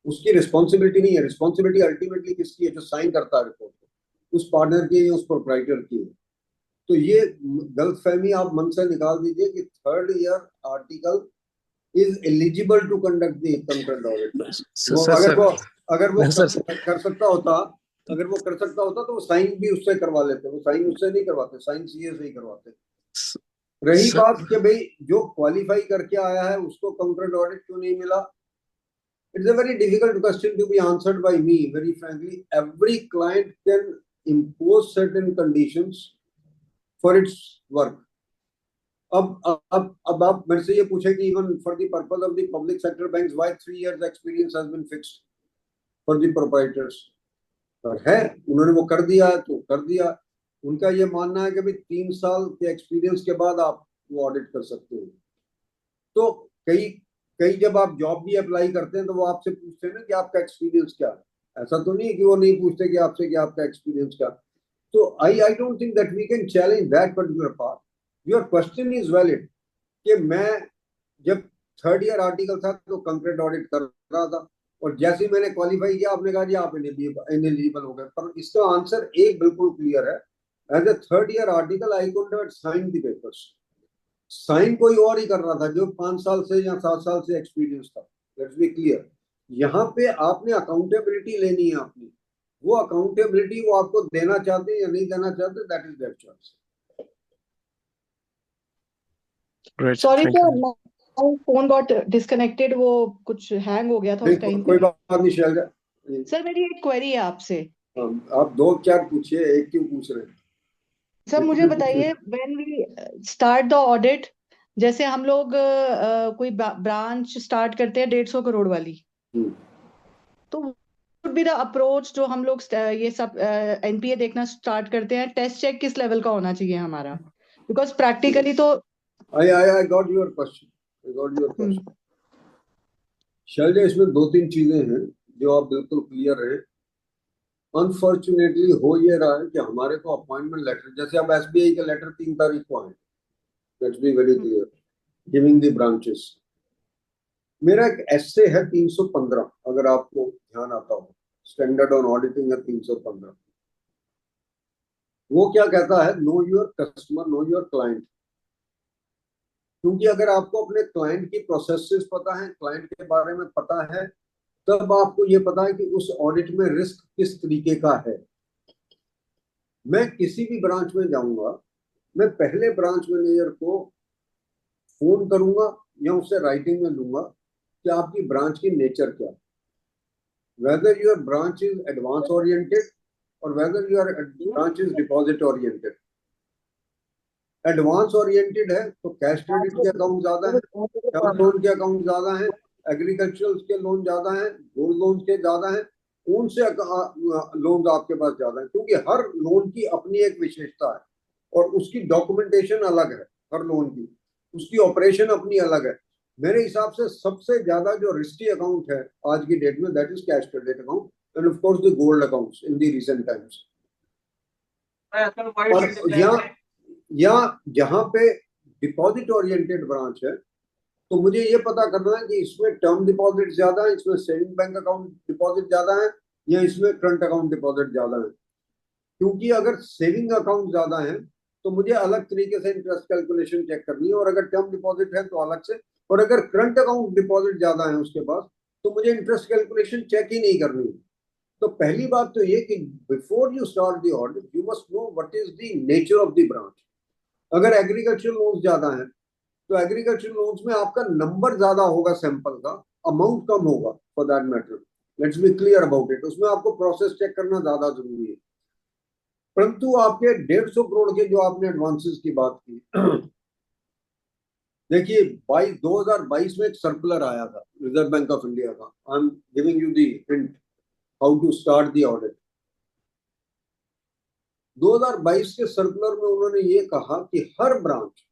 उसकी responsibility नहीं है। Responsibility ultimately किसकी है? जो साइन करता है रिपोर्ट को, उस पार्टनर की या उस प्रोप्राइटर की है। तो ये गलतफहमी आप मन से निकाल दीजिए कि third year article is eligible to conduct the concurrent audit. अगर वो कर सकता होता तो वो साइन भी उससे करवा लेते। वो साइन उससे नहीं करवाते, साइन सीए से ही करवाते। रही बात कि भाई जो क्वालिफाई करके आया है उसको कंकरेंट ऑडिट क्यों नहीं मिला, it's a very difficult question to be answered by me, very frankly. Every client can impose certain conditions for its work. अब आप मेरे से ये पूछे कि even for the purpose of the public sector banks why 3 years experience has been fixed for the proprietors, और है उन्होंने वो कर दिया तो कर दिया। उनका ये मानना है कि भाई 3 साल के एक्सपीरियंस के बाद आप वो ऑडिट कर सकते हो। तो कई कई जब आप जॉब भी अप्लाई करते हैं तो वो आपसे पूछते हैं ना कि आपका एक्सपीरियंस क्या है। ऐसा तो नहीं है कि वो नहीं पूछते कि आपसे कि आपका एक्सपीरियंस क्या। तो I don't think that we can challenge that particular part. Your question is valid कि मैं जब 3rd ईयर आर्टिकल था तो कंकरेंट ऑडिट कर रहा था, और जैसे ही मैंने क्वालिफाई किया आपने कहा जी आप इनएलिजिबल हो गए। पर इसका आंसर एक बिल्कुल क्लियर है, as a 3rd year article I could not sign the papers. Sign कोई और ही कर रहा था जो 5 साल से या 7 साल से एक्सपीरियंस था। लेट्स बी क्लियर, यहाँ पे आपने अकाउंटेबिलिटी लेनी है अपनी। वो अकाउंटेबिलिटी वो आपको देना चाहते हैं या नहीं देना चाहते, that is their choice. Right. Sorry Thank you. Sir, phone got disconnected, वो कुछ हैंग हो गया था उस टाइम कोई पे। बात नहीं शैलजा। सर मेरी एक क्वेरी है आपसे। आप 2-4 पूछिए, एक क्यों पूछ रहे हैं? सर मुझे बताइए, when we start the audit, जैसे हम लोग कोई ब्रांच स्टार्ट करते हैं 150 करोड़ वाली, तो वुड बी द अप्रोच जो हम लोग ये सब एनपीए देखना स्टार्ट करते हैं, टेस्ट चेक किस लेवल का होना चाहिए हमारा? बिकॉज प्रैक्टिकली तो I got your question. I got your question. Shailaja, इसमें 2-3 चीजें हैं जो आप बिल्कुल क्लियर रहे। अनफॉर्चुनेटली हो ये रहा है कि हमारे को अपॉइंटमेंट लेटर, जैसे अब एसबीआई का लेटर 3 तारीख को आए, let's be very clear, giving the branches. मेरा एक एस्से है 315, अगर आपको ध्यान आता हो, स्टैंडर्ड ऑन ऑडिटिंग है 315। वो क्या कहता है? Know your customer, know your client. क्योंकि अगर आपको अपने क्लाइंट की प्रोसेसेस पता है, क्लाइंट के बारे में पता है, तब आपको ये पता है कि उस ऑडिट में रिस्क किस तरीके का है। मैं किसी भी ब्रांच में जाऊंगा, मैं पहले ब्रांच मैनेजर को फोन करूंगा या उससे राइटिंग में लूंगा कि आपकी ब्रांच की नेचर क्या है, whether your branch is advance oriented और whether your branch is deposit oriented. Advance oriented है तो कैश क्रेडिट के अकाउंट ज्यादा है, टर्म लोन के अकाउंट ज्यादा है, एग्रीकल्चरल के लोन ज्यादा है, गोल्ड लोन के ज्यादा है, कौन से लोन आपके पास ज्यादा है? क्योंकि हर लोन की अपनी एक विशेषता है और उसकी डॉक्यूमेंटेशन अलग है, हर लोन की उसकी ऑपरेशन अपनी अलग है। मेरे हिसाब से सबसे ज्यादा जो रिस्की अकाउंट है आज की डेट में, that is cash credit account end of course the gold accounts in the recent times. या जहां पे डिपॉजिट ओरिएंटेड ब्रांच है तो मुझे ये पता करना है कि इसमें टर्म डिपॉजिट ज्यादा है, इसमें सेविंग बैंक अकाउंट डिपॉजिट ज्यादा है, या इसमें करंट अकाउंट डिपॉजिट ज्यादा है। क्योंकि अगर सेविंग अकाउंट ज्यादा है तो मुझे अलग तरीके से इंटरेस्ट कैलकुलेशन चेक करनी है, और अगर टर्म डिपॉजिट है तो अलग से, और अगर करंट अकाउंट डिपॉजिट ज्यादा है उसके पास तो मुझे इंटरेस्ट कैलकुलेशन चेक ही नहीं करनी है। तो पहली बात तो ये कि before you start the audit you must know what is the nature of the branch. अगर एग्रीकल्चर लोन ज्यादा है तो एग्रीकल्चर लोन्स में आपका नंबर ज्यादा होगा, सैंपल का अमाउंट कम होगा, for that matter. Let's be clear about it. उसमें आपको प्रोसेस चेक करना ज्यादा जरूरी है। परंतु आपके 150 करोड़ के जो आपने एडवांसेस की बात की, देखिए 2022 में एक सर्कुलर आया था रिजर्व बैंक ऑफ इंडिया का। I am giving you the hint how to start the audit. 2022 के सर्कुलर में उन्होंने ये कहा कि हर ब्रांच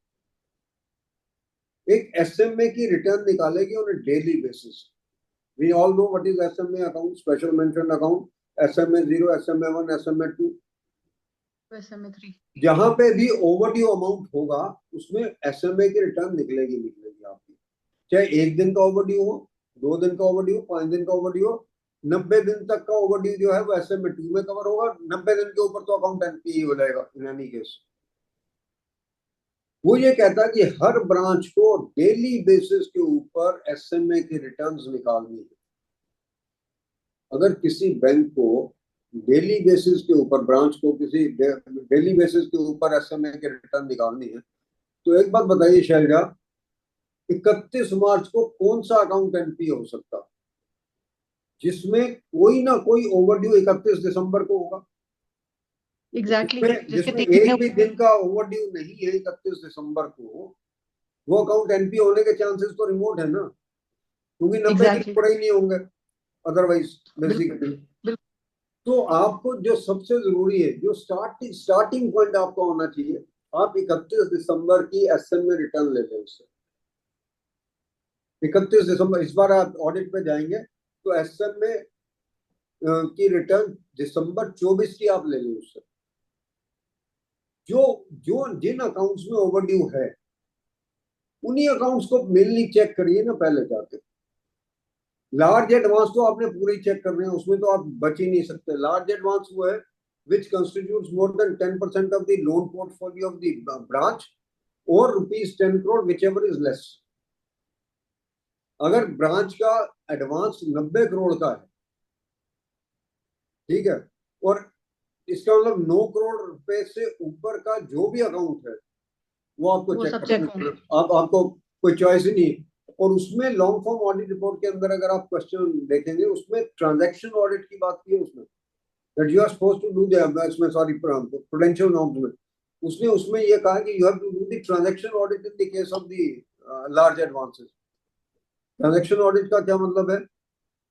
एक एसएमए की रिटर्न निकालेगी on a daily basis. We all know what is SMA account, special mention account, SMA 0, SMA 1, SMA 2, SMA 3। जहां पे भी ओवरड्यू अमाउंट होगा उसमें एसएमए की रिटर्न निकलेगी आपकी, चाहे 1 दिन का ओवरड्यू हो, 2 दिन का ओवरड्यू, 5 दिन का ओवरड्यू हो, 90 दिन तक का ओवरड्यू जो है वो एसएमए 2 में कवर होगा। 90 दिन के ऊपर तो अकाउंट एनपीए हो जाएगा इन एनी केस। वो ये कहता है कि हर ब्रांच को डेली बेसिस के ऊपर एसएमए की रिटर्न्स निकालनी है। अगर किसी बैंक को डेली बेसिस के ऊपर, ब्रांच को किसी डेली बेसिस के ऊपर एसएमए की रिटर्न निकालनी है, तो एक बात बताइए शैलजा, 31 मार्च को कौन सा अकाउंट एनपी हो सकता जिसमें कोई ना कोई ओवरड्यू 31 दिसंबर को होगा? एग्जैक्टली, जिसमें एक भी दिन का ओवरड्यू नहीं है 31 दिसंबर को, वो अकाउंट एनपीए होने के चांसेस तो रिमोट है ना, क्योंकि 90 दिन Exactly. पड़े ही नहीं होंगे अदरवाइज बेसिकली। बिल्कुल। तो आपको जो सबसे जरूरी है, जो स्टार्टिंग पॉइंट आपका होना चाहिए, आप 31 दिसंबर की एसएम में रिटर्न ले लें उससे। 31 दिसंबर, इस बार आप ऑडिट पे जाएंगे तो एसएम में की रिटर्न दिसंबर 24 की आप ले लें उससे। जो जो जिन अकाउंट्स में ओवरड्यू है उन्हीं अकाउंट्स को मेनली चेक करिए ना पहले जाके। लार्ज एडवांस तो आपने पूरे चेक करने हैं, उसमें तो आप बच ही नहीं सकते। लार्ज एडवांस वो है which constitutes more than 10% of the loan portfolio of the branch or rupees 10 crore whichever is less। अगर ब्रांच का एडवांस 90 करोड़ का है, ठीक है, और इसका मतलब 9 करोड़ रुपए से ऊपर का जो भी अकाउंट है वो आपको वो चेक सब करना चेक है। होंगे। आपको कोई चॉइस ही नहीं है। और उसमें लॉन्ग फॉर्म ऑडिट रिपोर्ट के अंदर अगर आप क्वेश्चन देखेंगे, उसमें ट्रांजैक्शन ऑडिट की बात की है उसमें, that you are supposed to do the इसमें सॉरी prudential norms में उसमें ये कहा कि you have to do the transaction audit in the case of the large advances। transaction audit का क्या मतलब है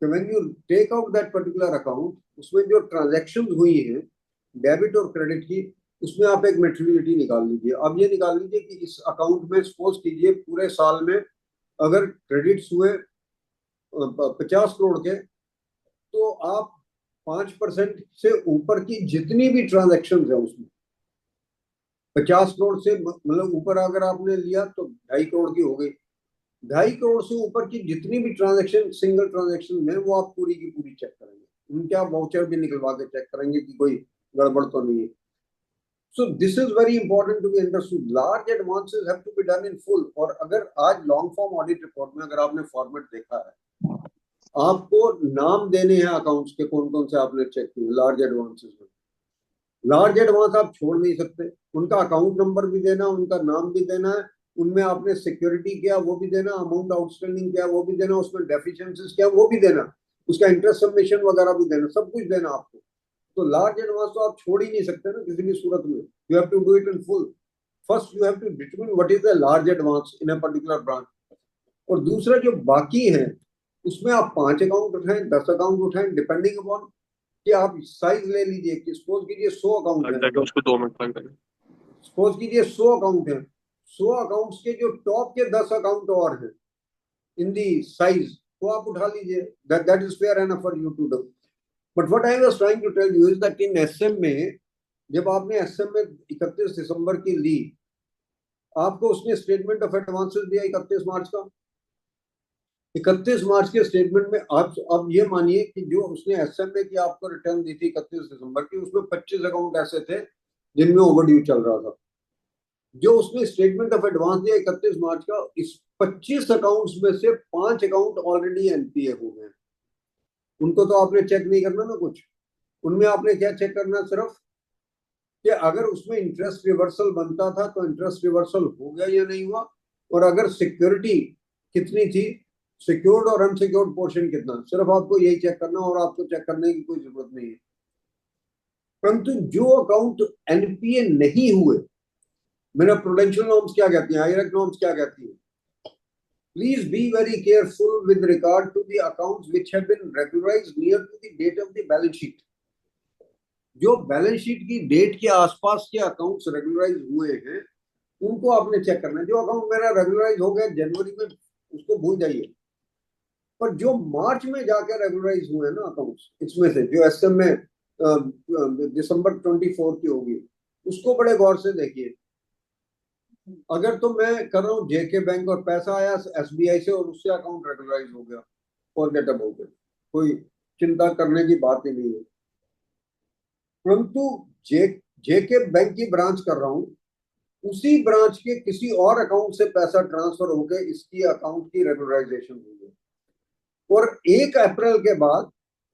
कि when you take out that particular account, उसमें जो transactions हुई हैं डेबिट और क्रेडिट की, उसमें आप एक मेटेरियलिटी निकाल लीजिए। अब ये निकाल लीजिए कि इस अकाउंट में सपोज कीजिए पूरे साल में अगर क्रेडिट्स हुए 50 करोड़ के, तो आप 5% से ऊपर की जितनी भी ट्रांजैक्शन है उसमें 50 करोड़ से मतलब ऊपर अगर आपने लिया तो 2.5 करोड़ की हो गई। 2.5 करोड़ से ऊपर की जितनी भी ट्रांजैक्शन सिंगल ट्रांजैक्शन है वो आप पूरी की पूरी चेक करेंगे। उनके आप वाउचर भी निकलवा के चेक करेंगे कि कोई गड़बड़ तो नहीं है। So this is very important to be understood. Large advances have to be done in full। और अगर आज लॉन्ग फॉर्म ऑडिट रिपोर्ट में अगर आपने फॉर्मेट देखा है, आपको नाम देने हैं अकाउंट्स के कौन कौन से आपने चेक किए लार्ज एडवांसेस में। लार्ज एडवांस आप छोड़ नहीं सकते, उनका अकाउंट नंबर भी देना, उनका नाम भी देना है, उनमें आपने सिक्योरिटी किया वो भी देना, अमाउंट आउटस्टैंडिंग किया वो भी देना, उसमें डेफिशिएंसीज क्या वो भी देना, उसका इंटरेस्ट सबमिशन वगैरह भी देना, सब कुछ देना आपको। तो लार्ज एडवांस तो आप छोड़ ही नहीं सकते ना किसी भी सूरत में। You have to do it in full. First you have to determine what is the large advance in a particular branch. और दूसरा जो बाकी है उसमें आप 5 अकाउंट उठाएं, 10 अकाउंट उठाएं, डिपेंडिंग अपॉन कि आप साइज ले लीजिए कि सपोज कीजिए 100 अकाउंट है, उसको 2 मिनट लग सपोज कीजिए 100 अकाउंट है, 100 अकाउंट्स के जो टॉप के 10 अकाउंट और हैं इन दी साइज वो आप उठा लीजिए। That is fair enough for you to do. But what I was trying to tell you is that in SM में जब आपने एसएम में 31 दिसंबर की ली, आपको उसने स्टेटमेंट ऑफ एडवांसेस दिया 31 मार्च का। 31 मार्च के स्टेटमेंट में आप अब ये मानिए कि जो उसने एसएम में की आपको रिटर्न दी थी 31 दिसंबर की, उसमें 25 अकाउंट ऐसे थे जिनमें ओवरड्यू चल रहा था। जो उसने स्टेटमेंट ऑफ एडवांस दिया 31 मार्च का, इस 25 अकाउंट्स में से 5 अकाउंट ऑलरेडी एनपीए हो गए। उनको तो आपने चेक नहीं करना ना कुछ, उनमें आपने क्या चेक करना सिर्फ कि अगर उसमें इंटरेस्ट रिवर्सल बनता था तो इंटरेस्ट रिवर्सल हो गया या नहीं हुआ, और अगर सिक्योरिटी कितनी थी, सिक्योर्ड और अनसिक्योर्ड पोर्शन कितना, सिर्फ आपको यही चेक करना और आपको चेक करने की कोई जरूरत नहीं है। परंतु जो अकाउंट एनपीए नहीं हुए, मेरा प्रूडेंशियल नॉर्म्स क्या कहती हैं, आईरेक नॉर्म्स क्या कहती हैं, please be very careful with regard to the accounts which have been regularised near to the date of the balance sheet. जो बैलेंस शीट की डेट के आसपास के अकाउंट्स रेगुलराइज हुए हैं उनको आपने चेक करना है। जो अकाउंट मेरा रेगुलराइज हो गया जनवरी में, उसको भूल जाइए। पर जो मार्च में जाकर रेगुलराइज हुए हैं ना अकाउंट्स, इसमें से जो एसएम में दिसंबर 24 की होगी, उसको बड़े गौर से देखिए। अगर तो मैं कर रहा हूँ जेके बैंक और पैसा आया एसबीआई से और उससे अकाउंट रेगुलराइज हो गया, फॉरगेट अबाउट इट, कोई चिंता करने की बात ही नहीं है। परंतु जेके बैंक की ब्रांच कर रहा हूँ, उसी ब्रांच के किसी और अकाउंट से पैसा ट्रांसफर होकर इसकी अकाउंट की रेगुलराइजेशन हुई है, और 1 अप्रैल के बाद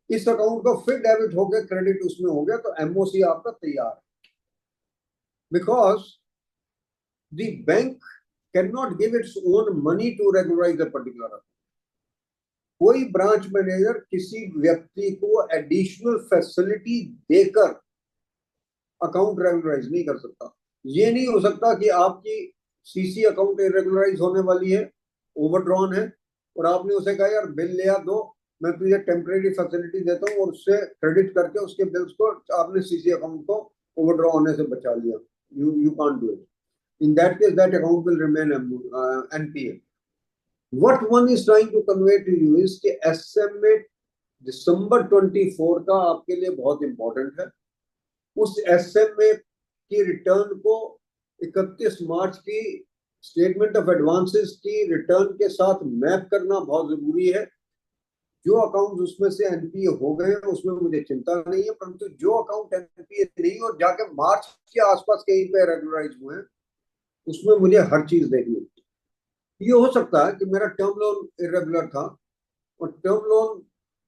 इस अकाउंट को फिर डेबिट होकर क्रेडिट उसमें हो गया, तो एमओसी आपका तैयार है। Because the bank can not give its own money to regularise a particular account. कोई ब्रांच मैनेजर किसी व्यक्ति को एडिशनल फैसिलिटी देकर अकाउंट रेगुलराइज नहीं कर सकता। ये नहीं हो सकता कि आपकी सीसी अकाउंट इरेगुलराइज होने वाली है, ओवरड्रॉन है, और आपने उसे कहा यार बिल ले आ दो, मैं तुझे टेम्परेरी फैसिलिटी देता हूँ, और उससे क्रेडिट करके उसके बिल्स को आपने सीसी अकाउंट को ओवरड्रॉ होने से बचा लिया. You can't do it. In that case, that account will remain NPA. What one is trying to convey to you is कि SMA दिसंबर 24 का आपके लिए बहुत इंपॉर्टेंट है. उस SMA की रिटर्न को 31 मार्च की स्टेटमेंट ऑफ एडवांसेस की रिटर्न के साथ मैप करना बहुत जरूरी है. जो अकाउंट उसमें से एनपीए हो गए उसमें मुझे चिंता नहीं है, परंतु जो अकाउंट एनपीए नहीं और जाके मार्च के आसपास कहीं पे रेगुलराइज हुए हैं उसमें मुझे हर चीज देखनी है. ये हो सकता है कि मेरा टर्म लोन इरेगुलर था, और टर्म लोन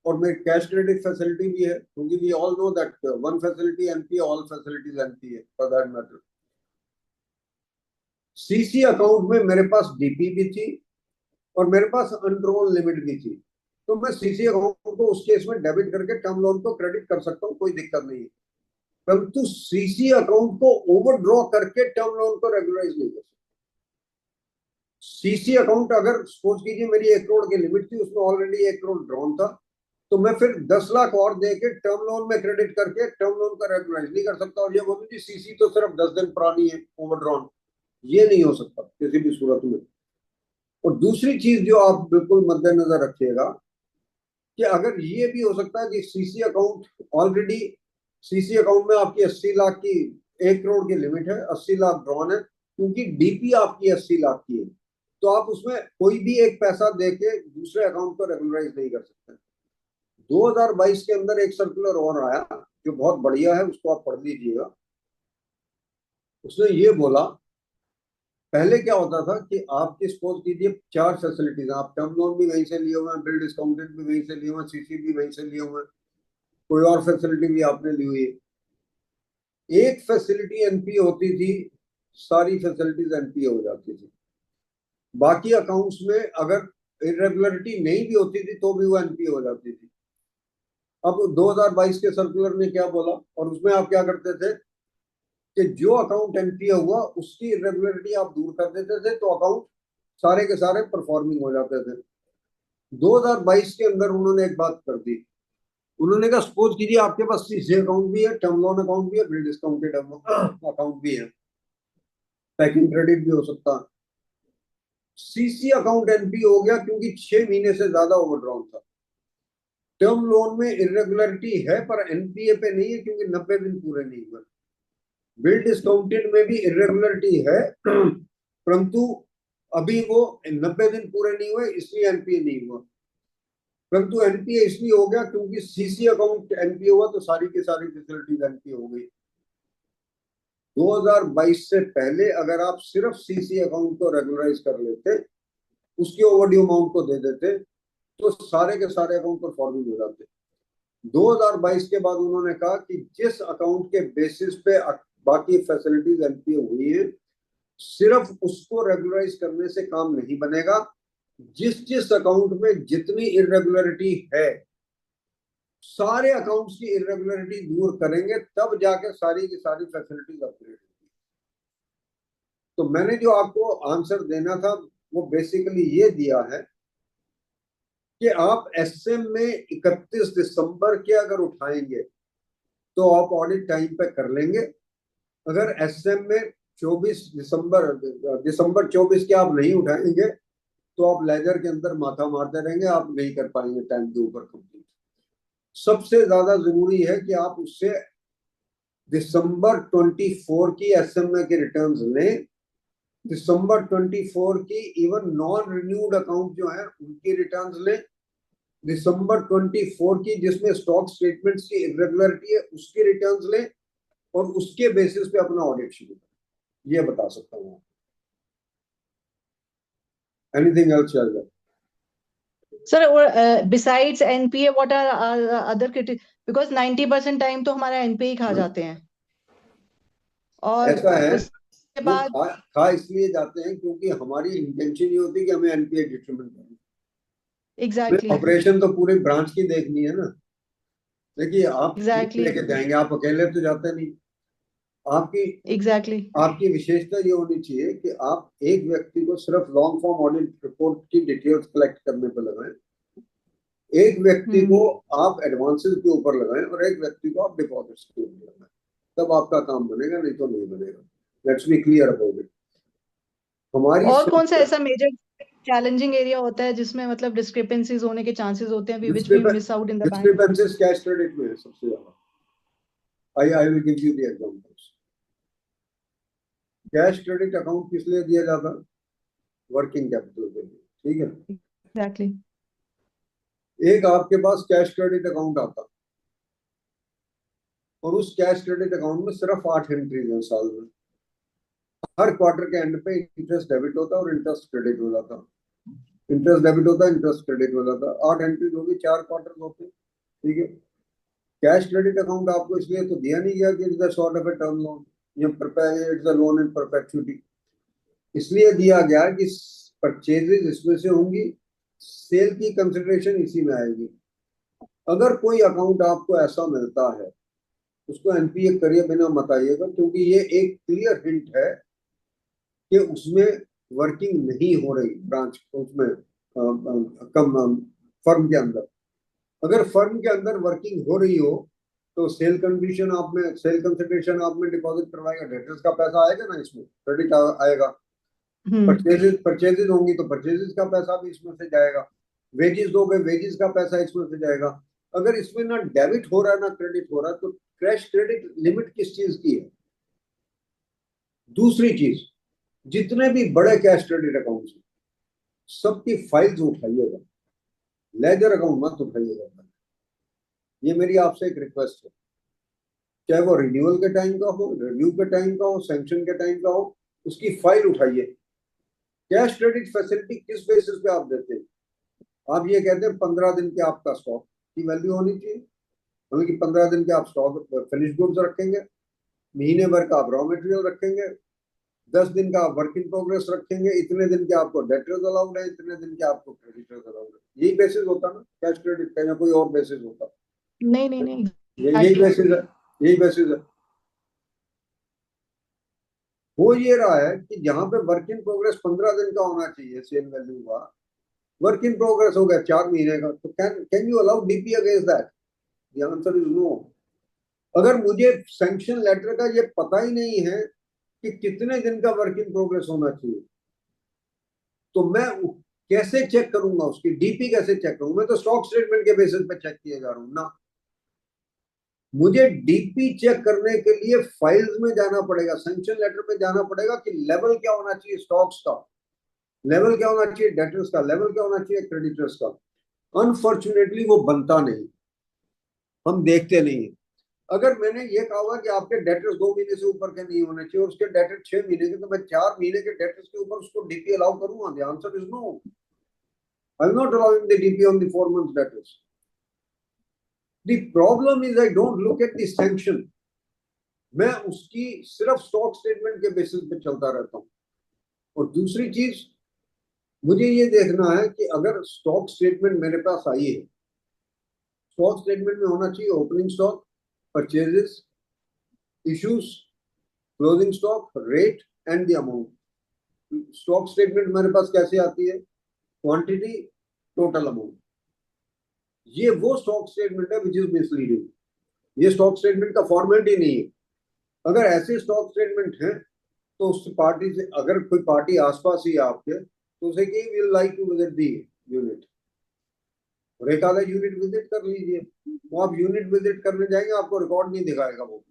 और मेरी कैश क्रेडिट फैसिलिटी भी है, क्योंकि we all know that one facility NPA, all facilities NPA for that matter. CC account में मेरे पास डीपी भी थी और मेरे पास अनड्रॉन लिमिट भी थी, तो मैं सीसी अकाउंट को उस केस में डेबिट करके टर्म लोन को क्रेडिट कर सकता हूँ, कोई दिक्कत नहीं है. परंतु सीसी अकाउंट को ओवरड्रॉ करके टर्म लोन को रेगुलराइज नहीं कर सकता. सीसी अकाउंट अगर सपोज कीजिए मेरी 1 करोड़ की लिमिट थी, उसमें ऑलरेडी 1 करोड़ ड्रॉन था, तो मैं फिर 10 लाख और देके टर्म लोन में क्रेडिट करके टर्म लोन का रेगुलराइज नहीं कर सकता. और ये बोलूँ जी सीसी तो सिर्फ 10 दिन पुरानी है ओवरड्रॉन, ये नहीं हो सकता किसी भी सूरत में. और दूसरी चीज जो आप बिल्कुल मद्देनजर रखिएगा कि अगर ये भी हो सकता है कि CC account already, CC account में आपकी 80 लाख की 1 करोड़ की लिमिट है, 80 लाख ड्रॉन है, क्योंकि डीपी आपकी 80 लाख की है, तो आप उसमें कोई भी एक पैसा देके दूसरे अकाउंट को रेगुलराइज नहीं कर सकते. 2022 के अंदर एक सर्कुलर और आया जो बहुत बढ़िया है, उसको आप पढ़ लीजिएगा. उसने ये बोला, पहले क्या होता था कि आपकी सपोज कीजिए 4 फैसिलिटीज, आप टर्म लोन भी वहीं से लिए हुए हैं, बिल डिस्काउंटेड भी वहीं से लिए हुए हैं, सीसी भी वहीं से लिए हुए हैं, कोई और फैसिलिटी भी आपने ली हुई है. एक फैसिलिटी एनपीए होती थी, सारी फैसिलिटीज एनपीए हो जाती थी. बाकी अकाउंट्स में अगर इरेगुलरिटी नहीं भी होती थी तो भी वो एनपीए हो जाती थी. अब 2022 के सर्कुलर ने क्या बोला, और उसमें आप क्या करते थे कि जो अकाउंट एनपीए हुआ उसकी इरेगुलरिटी आप दूर कर देते थे, तो अकाउंट सारे के सारे परफॉर्मिंग हो जाते थे. 2022 के अंदर उन्होंने एक बात कर दी, उन्होंने कहा सपोज कीजिए आपके पास सीसी अकाउंट भी है, टर्म लोन अकाउंट भी है, बिल डिस्काउंटेड अकाउंट भी है, पैकिंग क्रेडिट भी हो सकता है. सीसी अकाउंट एनपीए हो गया क्योंकि 6 महीने से ज्यादा ओवरड्रॉन था. टर्म लोन में इरेगुलरिटी है पर एनपीए पे नहीं है क्योंकि 90 दिन पूरे नहीं हुए. बिल डिस्काउंटेड में भी इरेगुलरिटी है परंतु अभी वो 90 दिन पूरे नहीं हुए, इसलिए एनपीए नहीं हुआ. परंतु एनपीए इसलिए हो गया क्योंकि सीसी अकाउंट एनपीए हुआ, तो सारी की सारी फैसिलिटीज एनपीए हो गई. 2022 से पहले अगर आप सिर्फ सीसी अकाउंट को रेगुलराइज कर लेते, उसके ओवरड्यू अमाउंट को दे देते, तो सारे के सारे अकाउंट परफॉर्मिंग हो जाते. 2022 के बाद उन्होंने कहा कि जिस अकाउंट के बेसिस पे बाकी फैसिलिटीज एनपीए हुई है, सिर्फ उसको रेगुलराइज करने से काम नहीं बनेगा. जिस अकाउंट में जितनी इरेगुलरिटी है, सारे अकाउंट्स की इरेगुलरिटी दूर करेंगे, तब जाके सारी की सारी फैसिलिटीज अपग्रेड होगी. तो मैंने जो आपको आंसर देना था वो बेसिकली ये दिया है कि आप एसएम में 31 दिसंबर के अगर उठाएंगे तो आप ऑडिट टाइम पे कर लेंगे. अगर एसएम में 24 दिसंबर 24 के आप नहीं उठाएंगे तो आप लेजर के अंदर माथा मारते रहेंगे, आप नहीं कर पाएंगे टाइम के ऊपर कंप्लीट. सबसे ज्यादा जरूरी है कि आप उससे दिसंबर 24 की एसएमए की रिटर्न्स लें, दिसंबर 24 की इवन नॉन रिन्यूड अकाउंट जो है उनकी रिटर्न्स लें, दिसंबर 24 की जिसमें स्टॉक स्टेटमेंट्स की इरेगुलरिटी है उसकी रिटर्न्स लें, और उसके बेसिस पे अपना ऑडिट शुरू करें. ये बता सकता हूँ. एनीथिंग एल्स चल Sir, besides NPA, what are other criteria? Because 90% time तो हमारा NPA ही खा जाते हैं. और ऐसा है, उसके बाद खा इसलिए जाते हैं क्योंकि हमारी इंटेंशन ये होती है कि हमें एनपीए डिटरमिन करना. एग्जैक्टली ऑपरेशन तो पूरे ब्रांच की देखनी है ना. देखिए आप Exactly. लेके जाएंगे, आप अकेले तो जाते नहीं. आपकी एग्जैक्टली आपकी विशेषता ये होनी चाहिए कि आप एक व्यक्ति को सिर्फ लॉन्ग फॉर्म ऑडिट रिपोर्ट की डिटेल्स कलेक्ट करने पर लगाएं, एक व्यक्ति को आप एडवांसेस के ऊपर लगाएं और एक व्यक्ति को आप डिपॉजिट्स के ऊपर लगाएं, तब आपका काम बनेगा, नहीं तो नहीं बनेगा। Let's be clear about it. हमारी और कौन सा ऐसा मेजर चैलेंजिंग एरिया होता है जिसमें मतलब डिस्क्रिपेंसीज होने के चांसेस होते हैं which we miss out in the bank? Discrepancies cash credit में है सबसे ज्यादा। I will give you the examples. Cash credit account किस लिए दिया जाता है? वर्किंग कैपिटल के लिए, ठीक है। एग्जैक्टली एक आपके पास कैश क्रेडिट अकाउंट आता और उस कैश क्रेडिट अकाउंट में सिर्फ 8 एंट्रीज हैं साल में। हर क्वार्टर के एंड पे इंटरेस्ट डेबिट होता और इंटरेस्ट क्रेडिट हो जाता, इंटरेस्ट डेबिट होता, इंटरेस्ट क्रेडिट हो जाता। 8 एंट्रीज होगी, 4 क्वार्टर होते, ठीक है। कैश क्रेडिट अकाउंट आपको इसलिए तो दिया नहीं गया कि it's the sort of a term loan या it's a loan in perpetuity, इसलिए दिया गया कि परचेजेस इसमें से होंगी, सेल की कंसिडरेशन इसी में आएगी। अगर कोई अकाउंट आपको ऐसा मिलता है उसको एनपीए करिए बिना मत आइएगा, क्योंकि ये एक क्लियर हिंट है कि उसमें वर्किंग नहीं हो रही ब्रांच उसमें कम फर्म के अंदर। अगर फर्म के अंदर वर्किंग हो रही हो तो सेल कंडीशन आप में, सेल कंसिडरेशन आप में डिपॉजिट करवाएगा, डेटर्स का पैसा आएगा ना, इसमें क्रेडिट आएगा। परचेजेस होंगी तो परचेजेस का पैसा भी इसमें से जाएगा, वेजेस दोगे वेजेस का पैसा इसमें से जाएगा। अगर इसमें ना डेबिट हो रहा है ना क्रेडिट हो रहा है तो कैश क्रेडिट लिमिट किस चीज की है? दूसरी चीज, जितने भी बड़े कैश क्रेडिट अकाउंट हैं सबकी फाइल्स उठाइएगा, लेजर अकाउंट मत उठाइएगा। ये मेरी आपसे एक रिक्वेस्ट है, चाहे वो रिन्यूअल के टाइम का हो, रिव्यू के टाइम का हो, सैंक्शन के टाइम का हो, उसकी फाइल उठाइए। कैश क्रेडिट फैसिलिटी किस बेसिस पे आप देते हैं? आप ये कहते हैं 15 दिन के आपका स्टॉक की वैल्यू होनी चाहिए, मतलब कि 15 दिन के आप स्टॉक फिनिश गुड्स रखेंगे, महीने भर का आप रॉ मटेरियल रखेंगे, 10 दिन का आप वर्क इन प्रोग्रेस रखेंगे, इतने दिन के आपको डेटर्स अलाउड है, इतने दिन के आपको क्रेडिटर्स अलाउड है। यही बेसिस होता ना कैश क्रेडिट का, या कोई और बेसिस होता? नहीं नहीं नहीं यही बेसिस है, यही बेसिस है। हो ये रहा है कि जहां पे वर्क इन प्रोग्रेस 15 दिन का होना चाहिए सेल वैल्यू का, वर्क इन प्रोग्रेस हो गया 4 महीने का, तो can you allow DP against that? The answer is no. अगर मुझे सैंक्शन लेटर का ये पता ही नहीं है कि कितने दिन का वर्क इन प्रोग्रेस होना चाहिए, तो मैं कैसे चेक करूंगा? उसकी डीपी कैसे चेक करूंगा? मैं तो स्टॉक स्टेटमेंट के बेसिस पे चेक किए जा रहा हूं ना। मुझे डीपी चेक करने के लिए फाइल्स में जाना पड़ेगा, सैंक्शन लेटर में जाना पड़ेगा कि लेवल क्या होना चाहिए स्टॉक्स का, लेवल क्या होना चाहिए डेटर्स का, लेवल क्या होना चाहिए क्रेडिटर्स का। अनफॉर्चुनेटली वो बनता नहीं, हम देखते नहीं। अगर मैंने ये कहा हुआ कि आपके डेटर्स 2 महीने से ऊपर के नहीं होने चाहिए और उसके डेटर 6 महीने के, तो मैं 4 महीने के डेटर्स के ऊपर उसको डीपी अलाउ करूंगा? The answer is no. I am not allowing the DP on the 4 months debtors. The problem is I don't look at the sanction, मैं उसकी सिर्फ स्टॉक स्टेटमेंट के बेसिस पे चलता रहता हूं। और दूसरी चीज, मुझे ये देखना है कि अगर स्टॉक स्टेटमेंट मेरे पास आई है, स्टॉक स्टेटमेंट में होना चाहिए opening stock, purchases, issues, closing stock, rate and the amount. Stock statement मेरे पास कैसे आती है? Quantity, total amount. ये वो स्टॉक स्टेटमेंट है विच इज मिसलीडिंग। ये स्टॉक स्टेटमेंट का फॉर्मेट ही नहीं है। अगर ऐसे स्टॉक स्टेटमेंट हैं तो उस पार्टी से, अगर कोई पार्टी आसपास ही है आपके, तो उसे कि we like to visit the unit, और एक आधा यूनिट विजिट कर लीजिए। वो आप यूनिट विजिट करने जाएंगे, आपको रिकॉर्ड नहीं दिखाएगा वो।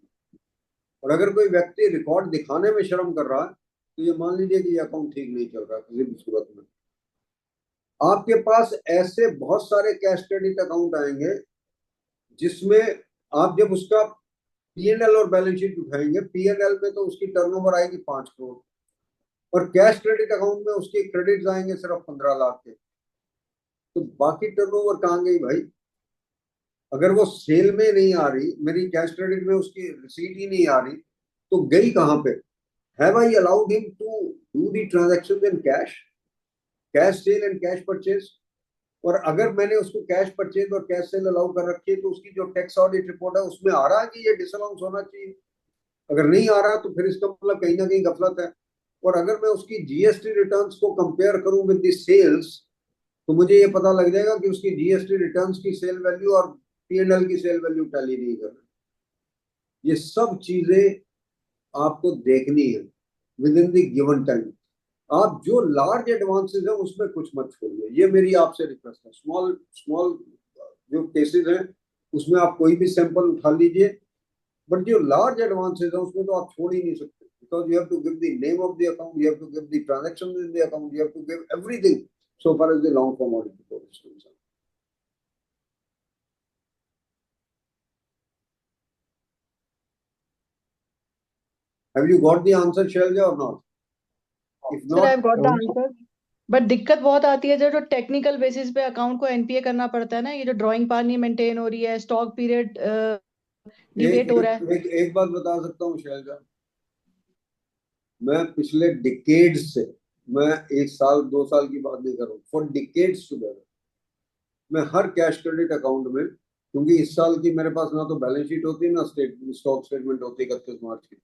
और अगर कोई व्यक्ति रिकॉर्ड दिखाने में शर्म कर रहा है तो ये मान लीजिए कि ये अकाउंट ठीक नहीं चल रहा किसी भी सूरत में। आपके पास ऐसे बहुत सारे कैश क्रेडिट अकाउंट आएंगे जिसमें आप जब उसका पीएनएल और बैलेंस शीट उठाएंगे, पीएनएल में तो उसकी टर्नओवर आएगी 5 करोड़ और कैश क्रेडिट अकाउंट में उसके क्रेडिट्स आएंगे सिर्फ 15 लाख के। तो बाकी टर्नओवर कहाँ गई भाई? अगर वो सेल में नहीं आ रही, मेरी कैश क्रेडिट में उसकी रिसीट ही नहीं आ रही, तो गई कहाँ पे? Have I allowed him to do the transactions in cash, cash sale and cash purchase? और अगर मैंने उसको कैश परचेज और कैश सेल अलाउ कर रखी है तो उसकी जो टैक्स ऑडिट रिपोर्ट है उसमें आ रहा है कि ये डिसअलाउंस होना चाहिए। अगर नहीं आ रहा तो फिर इसका मतलब कहीं ना कहीं गफलत है। और अगर मैं उसकी जीएसटी रिटर्न्स को कंपेयर करूं विद द सेल्स, तो मुझे ये पता लग जाएगा कि उसकी जीएसटी रिटर्न्स की सेल वैल्यू और पीएनएल की सेल वैल्यू टैली नहीं कर रही। ये सब चीजें आपको देखनी है with in the given time. आप जो लार्ज एडवांसेस है उसमें कुछ मत छोड़िए, ये मेरी आपसे रिक्वेस्ट है। स्मॉल स्मॉल जो केसेस हैं उसमें आप कोई भी सैंपल उठा लीजिए, बट जो लार्ज एडवांसेस है उसमें तो आप छोड़ ही नहीं सकते, because you have to give the name of the account, you have to give the transactions in the account, you have to give everything so far as the long form audit report is concerned. Have you got the answer, Shailja, or not? If sir not, I got the answer, but दिक्कत बहुत आती है जो technical basis पे account को NPA करना पड़ता है ना, ये जो ड्राइंग पार नहीं मेंटेन हो रही है, स्टॉक पीरियड डिवेट हो रहा है। एक बात बता सकता हूँ शैलजा, मैं पिछले डिकेड्स से, मैं 1 साल 2 साल की बात नहीं कर रहा हूँ, फॉर डिकेड्स टुगेदर मैं हर कैश क्रेडिट अकाउंट में, क्योंकि इस साल की मेरे पास ना तो बैलेंस शीट होती है ना स्टॉक स्टेटमेंट होती है 31 मार्च की,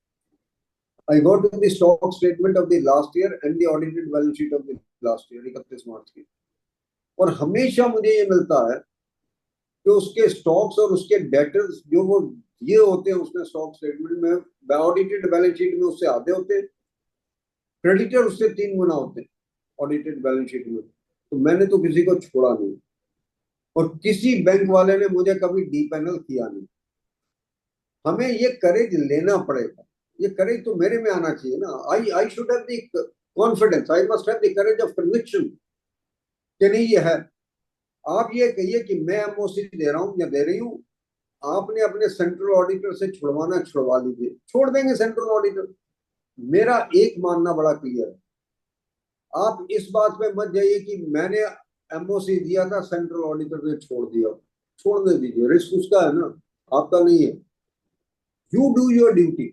I got to the stock statement of the last year and the audited balance sheet of the last year 31 मार्च की, और हमेशा मुझे ये मिलता है कि उसके स्टॉक्स और उसके डेटर्स जो वो ये होते हैं उसमें स्टॉक स्टेटमेंट में, ऑडिटेड बैलेंस शीट में उससे आधे होते हैं, क्रेडिटर उससे 3 गुना होते हैं ऑडिटेड बैलेंस शीट में। तो मैंने तो किसी को छोड़ा नहीं, और किसी बैंक वाले ने मुझे कभी डीपैनल किया नहीं। हमें ये करेज लेना पड़ेगा, ये करेज तो मेरे में आना चाहिए ना। I should have the confidence, I must have the courage of conviction कि नहीं ये है। आप ये कहिए कि मैं एमओसी दे रहा हूं या दे रही हूं, आपने अपने सेंट्रल ऑडिटर से छुड़वाना छुड़वा लीजिए, छोड़ देंगे सेंट्रल ऑडिटर। मेरा एक मानना बड़ा क्लियर है, आप इस बात पे मत जाइए कि मैंने एमओसी दिया था सेंट्रल ऑडिटर ने छोड़ दिया, छोड़ने दीजिए, रिस्क उसका है ना, आपका नहीं है। You do your duty.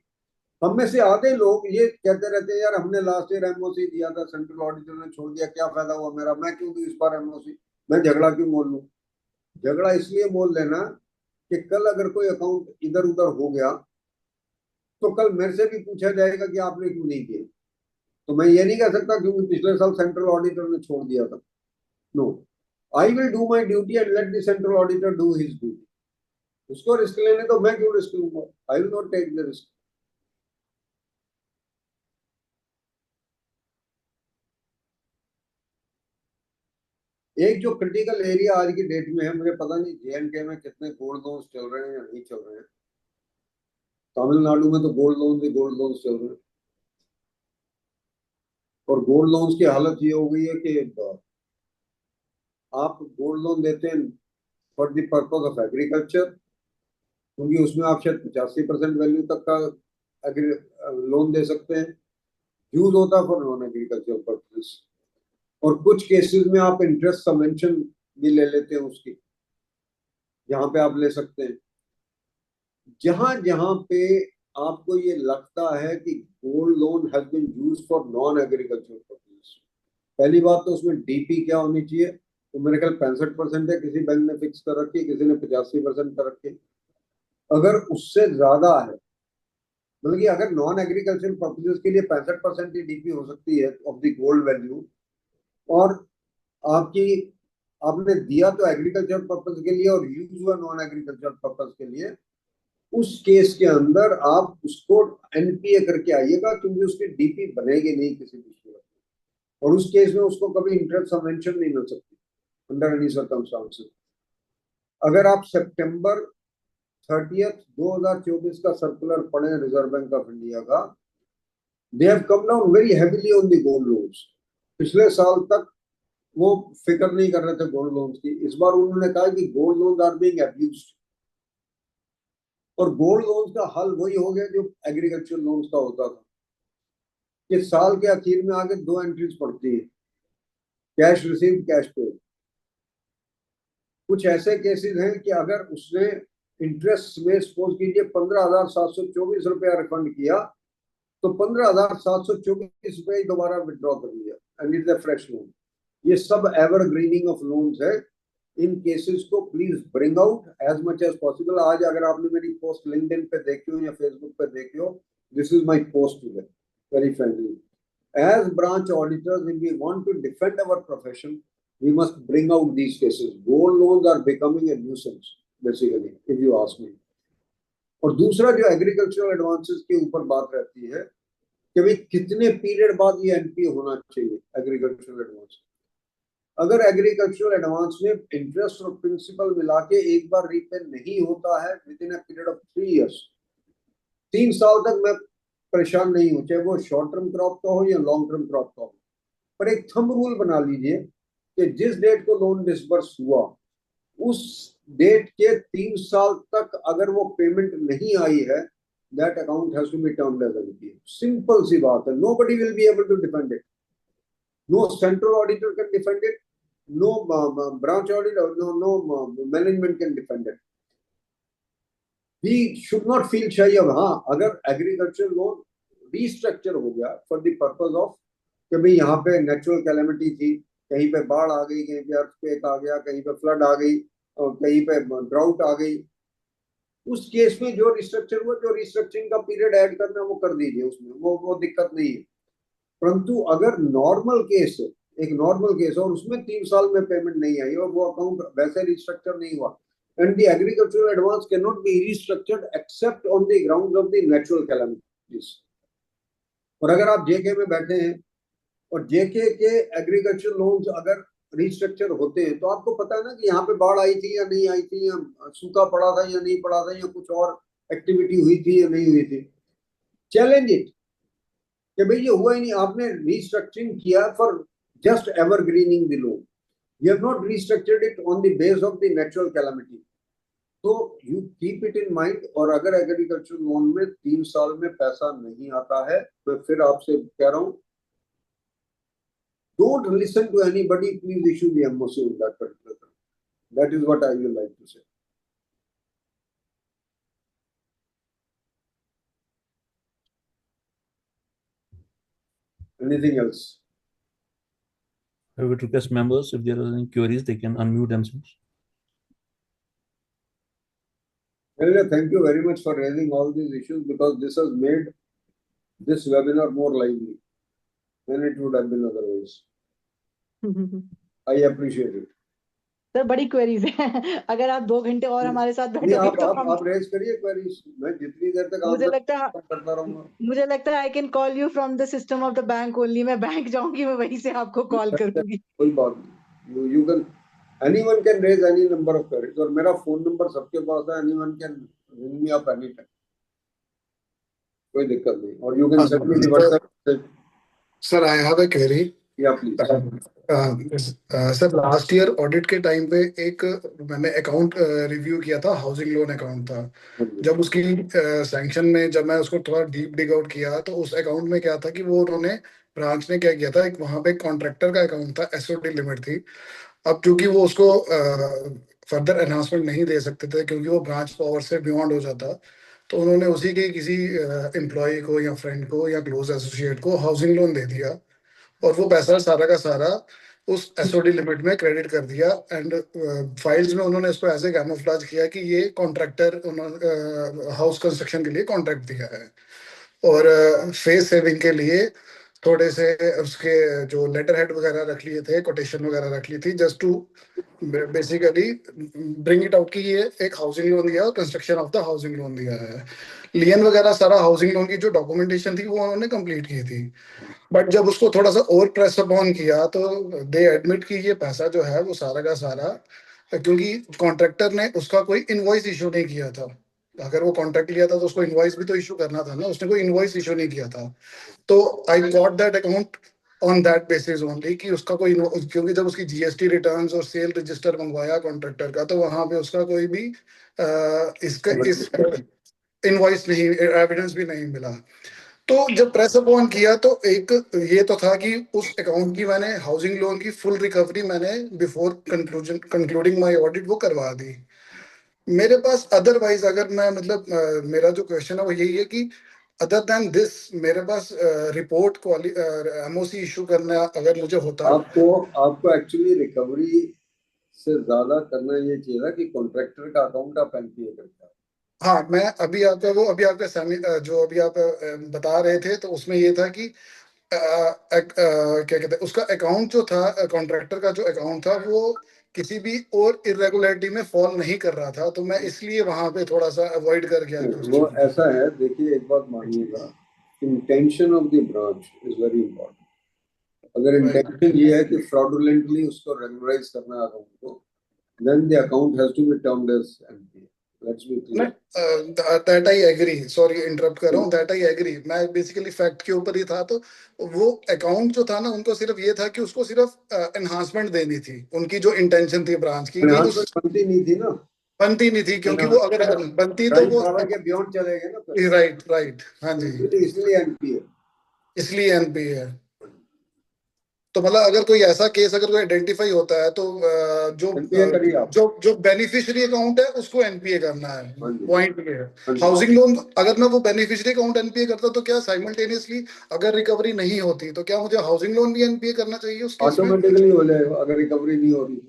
हम में से आधे लोग ये कहते रहते हैं, यार हमने लास्ट ईयर एमओसी दिया था, सेंट्रल ऑडिटर ने छोड़ दिया, क्या फायदा हुआ मेरा, मैं क्यों दूं इस बार एमओसी, मैं झगड़ा क्यों मोल लूं। झगड़ा इसलिए मोल लेना कि कल अगर कोई अकाउंट इधर उधर हो गया तो कल मेरे से भी पूछा जाएगा कि आपने क्यों नहीं किया। तो मैं ये नहीं कह सकता क्योंकि पिछले साल सेंट्रल ऑडिटर ने छोड़ दिया था। No, I will do my duty and let the central auditor do his duty. उसको रिस्क लेने तो मैं क्यों रिस्क लूंगा, I will not take the risk. एक जो क्रिटिकल एरिया आज की डेट में है, मुझे पता नहीं जेएनके में कितने गोल्ड लोन्स चल रहे हैं या नहीं चल रहे हैं, तमिलनाडु में तो गोल्ड लोन्स चल रहे हैं, और गोल्ड लोन्स की हालत ये हो गई है कि आप गोल्ड लोन देते हैं for the purpose of agriculture, क्योंकि उसमें आप शायद 85% वैल्यू तक का लोन दे सकते हैं, यूज होता है फॉर नॉन एग्रीकल्चर पर्पज, और कुछ केसेस में आप इंटरेस्ट सबवेंशन भी ले लेते हैं उसकी, जहां पे आप ले सकते हैं। जहां जहां पे आपको ये लगता है कि gold loan has been used for non agriculture purpose, पहली बात तो उसमें डीपी क्या होनी चाहिए, तो मेरे ख्याल 65% है, किसी बैंक ने फिक्स कर रखी है, किसी ने 85% कर रखी है। अगर उससे ज्यादा है, मतलब कि अगर नॉन एग्रीकल्चर पर्पजेस के लिए 65% ही डीपी हो सकती है ऑफ द गोल्ड वैल्यू, और आपकी आपने दिया तो एग्रीकल्चर पर्पज के लिए और यूज हुआ नॉन एग्रीकल्चर पर्पज के लिए, उस केस के अंदर आप उसको एनपीए करके आइएगा, क्योंकि उसकी डीपी बनेगी नहीं किसी भी सूरत में, और उस केस में उसको कभी इंटरेस्ट सबवेंशन नहीं मिल सकती अंडर एनी सर्कमस्टांसेस। अगर आप सितंबर 30 2024 का सर्कुलर पढ़े रिजर्व बैंक ऑफ इंडिया का, they have come down very heavily on the gold loans. पिछले साल तक वो फिक्र नहीं कर रहे थे गोल्ड लोन्स की, इस बार उन्होंने कहा कि gold loans are being abused, और गोल्ड लोन्स का हल वही हो गया जो एग्रीकल्चर लोन्स का होता था, कि साल के आखिर में आगे 2 एंट्रीज पड़ती है, कैश रिसीव कैश पे। कुछ ऐसे केसेस हैं कि अगर उसने इंटरेस्ट में सपोज कीजिए 15,724 रुपया रिफंड किया, तो 15,724 रुपये दोबारा विड्रॉ कर लिया and it is a fresh loan. ये सब एवरग्रीनिंग ऑफ लोन्स है। इन केसेस को please bring out as much as possible. आज अगर आपने मेरी पोस्ट लिंक्डइन पे देखी हो या फेसबुक पे देखी हो, This is my post today, very frankly. As branch auditors, if we want to defend our profession, we must bring out these cases. Gold loans are becoming a nuisance, basically, if you ask me. और दूसरा जो agricultural advances के ऊपर बात रहती है कि भाई कितने पीरियड बाद ये एनपीए होना चाहिए एग्रीकल्चरल एडवांस। अगर एग्रीकल्चरल एडवांस में इंटरेस्ट और प्रिंसिपल मिला के एक बार रीपे नहीं होता है with in a period of 3 years, 3 साल तक मैं परेशान नहीं हूं, चाहे वो शॉर्ट टर्म क्रॉप का हो या लॉन्ग टर्म क्रॉप का हो। पर एक थंब रूल बना लीजिए कि जिस डेट को लोन डिसबर्स हुआ उस डेट के 3 साल तक अगर वो पेमेंट नहीं आई है, that account has to be termed as NPA. Simple सी बात है, nobody will be able to defend it. No central auditor can defend it, no branch auditor, no management can defend it. We should not feel shy of, हाँ अगर agriculture loan restructure हो गया for the purpose of कि भाई यहाँ पे natural calamity थी, कहीं पे बाढ़ आ गई, कहीं पे अर्थक्वेक आ गया, कहीं पे फ्लड आ गई और कहीं पे ड्राउट आ गई, उस केस में जो रिस्ट्रक्चर हुआ, जो रिस्ट्रक्चरिंग का पीरियड ऐड करना वो कर दीजिए, उसमें वो दिक्कत नहीं है। परंतु अगर नॉर्मल केस है, एक नॉर्मल केस और उसमें 3 साल में पेमेंट नहीं आई और वो अकाउंट वैसे रिस्ट्रक्चर नहीं हुआ, and the agricultural advance cannot be restructured except on the grounds of the natural calamities. और अगर आप जेके में बैठे हैं और जेके के एग्रीकल्चर लोन्स अगर रिस्ट्रक्चर होते हैं तो आपको पता है ना कि यहाँ पे बाढ़ आई थी या नहीं आई थी, या सूखा पड़ा था या नहीं पड़ा था, या कुछ और एक्टिविटी हुई थी या नहीं हुई थी। चैलेंज इट कि भाई ये हुआ ही नहीं, आपने रिस्ट्रक्चरिंग किया for just evergreening the loan, you have not restructured it on the base of the natural calamity. तो you keep it in mind। और अगर एग्रीकल्चर लोन में 3 साल में पैसा नहीं आता है, मैं फिर आपसे कह रहा हूं, don't listen to anybody, please issue the MOC in that particular time. That is what I will like to say. Anything else? I would request members, if there are any queries, they can unmute themselves. Well, thank you very much for raising all these issues, because this has made this webinar more lively than it would have been otherwise. I appreciate it. Sir बड़ी queries है, अगर आप 2 घंटे और हमारे साथ बैठोगे तो आप रेज करिए क्वेरीज, मैं जितनी देर तक मुझे लगता है करता रहूंगा। मुझे लगता है I can call you from the system of the bank only. मैं बैंक जाऊंगी, मैं वहीं से आपको कॉल करूंगी। कोई बात नहीं, you can, anyone can raise any number of queries, और मेरा फोन नंबर सबके पास है, anyone can ring me up any time, कोई दिक्कत नहीं। और you can send me the WhatsApp. Sir I have a query. Yeah please. Sir last year audit के टाइम पे एक मैंने अकाउंट रिव्यू किया था, हाउसिंग लोन अकाउंट था। जब उसकी सैंक्शन में जब मैं उसको थोड़ा डीप डिग आउट किया तो उस अकाउंट में क्या था कि वो उन्होंने ब्रांच ने क्या किया था, एक वहां पे कॉन्ट्रैक्टर का अकाउंट था, एसओडी लिमिट थी। अब चूंकि वो उसको फर्दर एनहांसमेंट नहीं दे सकते थे क्योंकि वो ब्रांच पावर से बियॉन्ड हो जाता, तो उन्होंने उसी के किसी एम्प्लॉय को या फ्रेंड को या क्लोज एसोसिएट को हाउसिंग लोन दे दिया और वो पैसा सारा का सारा उस एसओडी लिमिट में क्रेडिट कर दिया। एंड फाइल्स में उन्होंने इसको ऐसे कैमोफ्लेज किया कि ये कॉन्ट्रैक्टर हाउस कंस्ट्रक्शन के लिए कॉन्ट्रैक्ट दिया है, और फेस सेविंग के लिए थोड़े से उसके जो लेटर हेड वगैरह रख लिए थे, कोटेशन वगैरह रख ली थी, just to basically bring it out कि ये एक हाउसिंग लोन दिया और construction of the housing loan दिया है। लियन वगैरह सारा हाउसिंग लोन की जो डॉक्यूमेंटेशन थी वो उन्होंने कंप्लीट की थी। बट जब उसको थोड़ा सा और प्रेस अपॉन किया तो दे एडमिट कि ये पैसा जो है वो सारा का सारा, क्योंकि कॉन्ट्रैक्टर ने उसका कोई इनवॉइस इशू नहीं किया था। अगर वो कॉन्ट्रैक्ट लिया था तो उसको इनवॉइस भी तो इशू करना था ना, उसने कोई इनवॉइस इशू नहीं किया था। तो I got that account on that basis only कि उसका कोई, क्योंकि जब उसकी जीएसटी रिटर्न्स और सेल रजिस्टर मंगवाया कॉन्ट्रैक्टर का तो वहां पे उसका कोई भी इसका इस इनवॉइस नहीं, एविडेंस भी नहीं मिला। तो जब प्रेस अपॉन किया तो एक ये तो था कि उस अकाउंट की मैंने हाउसिंग लोन की फुल रिकवरी मैंने बिफोर कंक्लूडिंग माय ऑडिट वो करवा दी। मेरे पास अदरवाइज अगर मैं मतलब मेरा जो क्वेश्चन है वो यही है कि अदर देन दिस मेरे पास रिपोर्ट एमओसी इशू करना अगर मुझे होता, आपको एक्चुअली रिकवरी से ज्यादा करना ये चाहिए था कि कॉन्ट्रैक्टर का अकाउंट आप एनपीए करता। हाँ, मैं अभी आपका जो अभी आप बता रहे थे, तो उसमें ये था कि क्या कहते हैं, उसका अकाउंट जो था, कॉन्ट्रैक्टर का जो अकाउंट था, वो किसी भी और इरेगुलरिटी में फॉल नहीं कर रहा था, तो मैं इसलिए वहां पे थोड़ा सा अवॉइड कर गया उस वो चीज को। ऐसा है, देखिए एक बात मानिएगा, intention of the branch is very important. अगर राइट। इंटेंशन ये है कि फ्रॉडुलेंटली उसको रेगुलराइज करना है अकाउंट को, then the account has to be termed as NPA. Let's be clear. That I agree, sorry interrupt कर रहा हूँ, दैट आई एग्री, मैं बेसिकली फैक्ट के ऊपर ही था। तो वो अकाउंट जो था ना, उनको सिर्फ ये था कि उसको सिर्फ एनहांसमेंट देनी थी, उनकी जो इंटेंशन थी ब्रांच की, कि उस Enhancement बनती नहीं थी ना, बनती नहीं थी, क्योंकि वो अगर बनती तो क्राइम वो पावर के बियॉन्ड चले गए ना फिर, राइट राइट, हाँ जी, इसलिए एनपीए। इसलिए एनपीए है। तो मतलब अगर कोई ऐसा केस अगर कोई आइडेंटिफाई होता है, तो एनपीए करिए आप। जो बेनिफिशियरी अकाउंट है उसको एनपीए करना है, हाँ जी। पॉइंट ये है। हाँ जी। हाउसिंग लोन अगर मैं वो बेनिफिशियरी अकाउंट एनपीए करता, तो क्या साइमल्टेनियसली अगर रिकवरी नहीं होती, तो क्या मुझे हाउसिंग लोन भी एनपीए करना चाहिए उस केस में? ऑटोमेटिकली हो जाएगा अगर रिकवरी नहीं हो रही।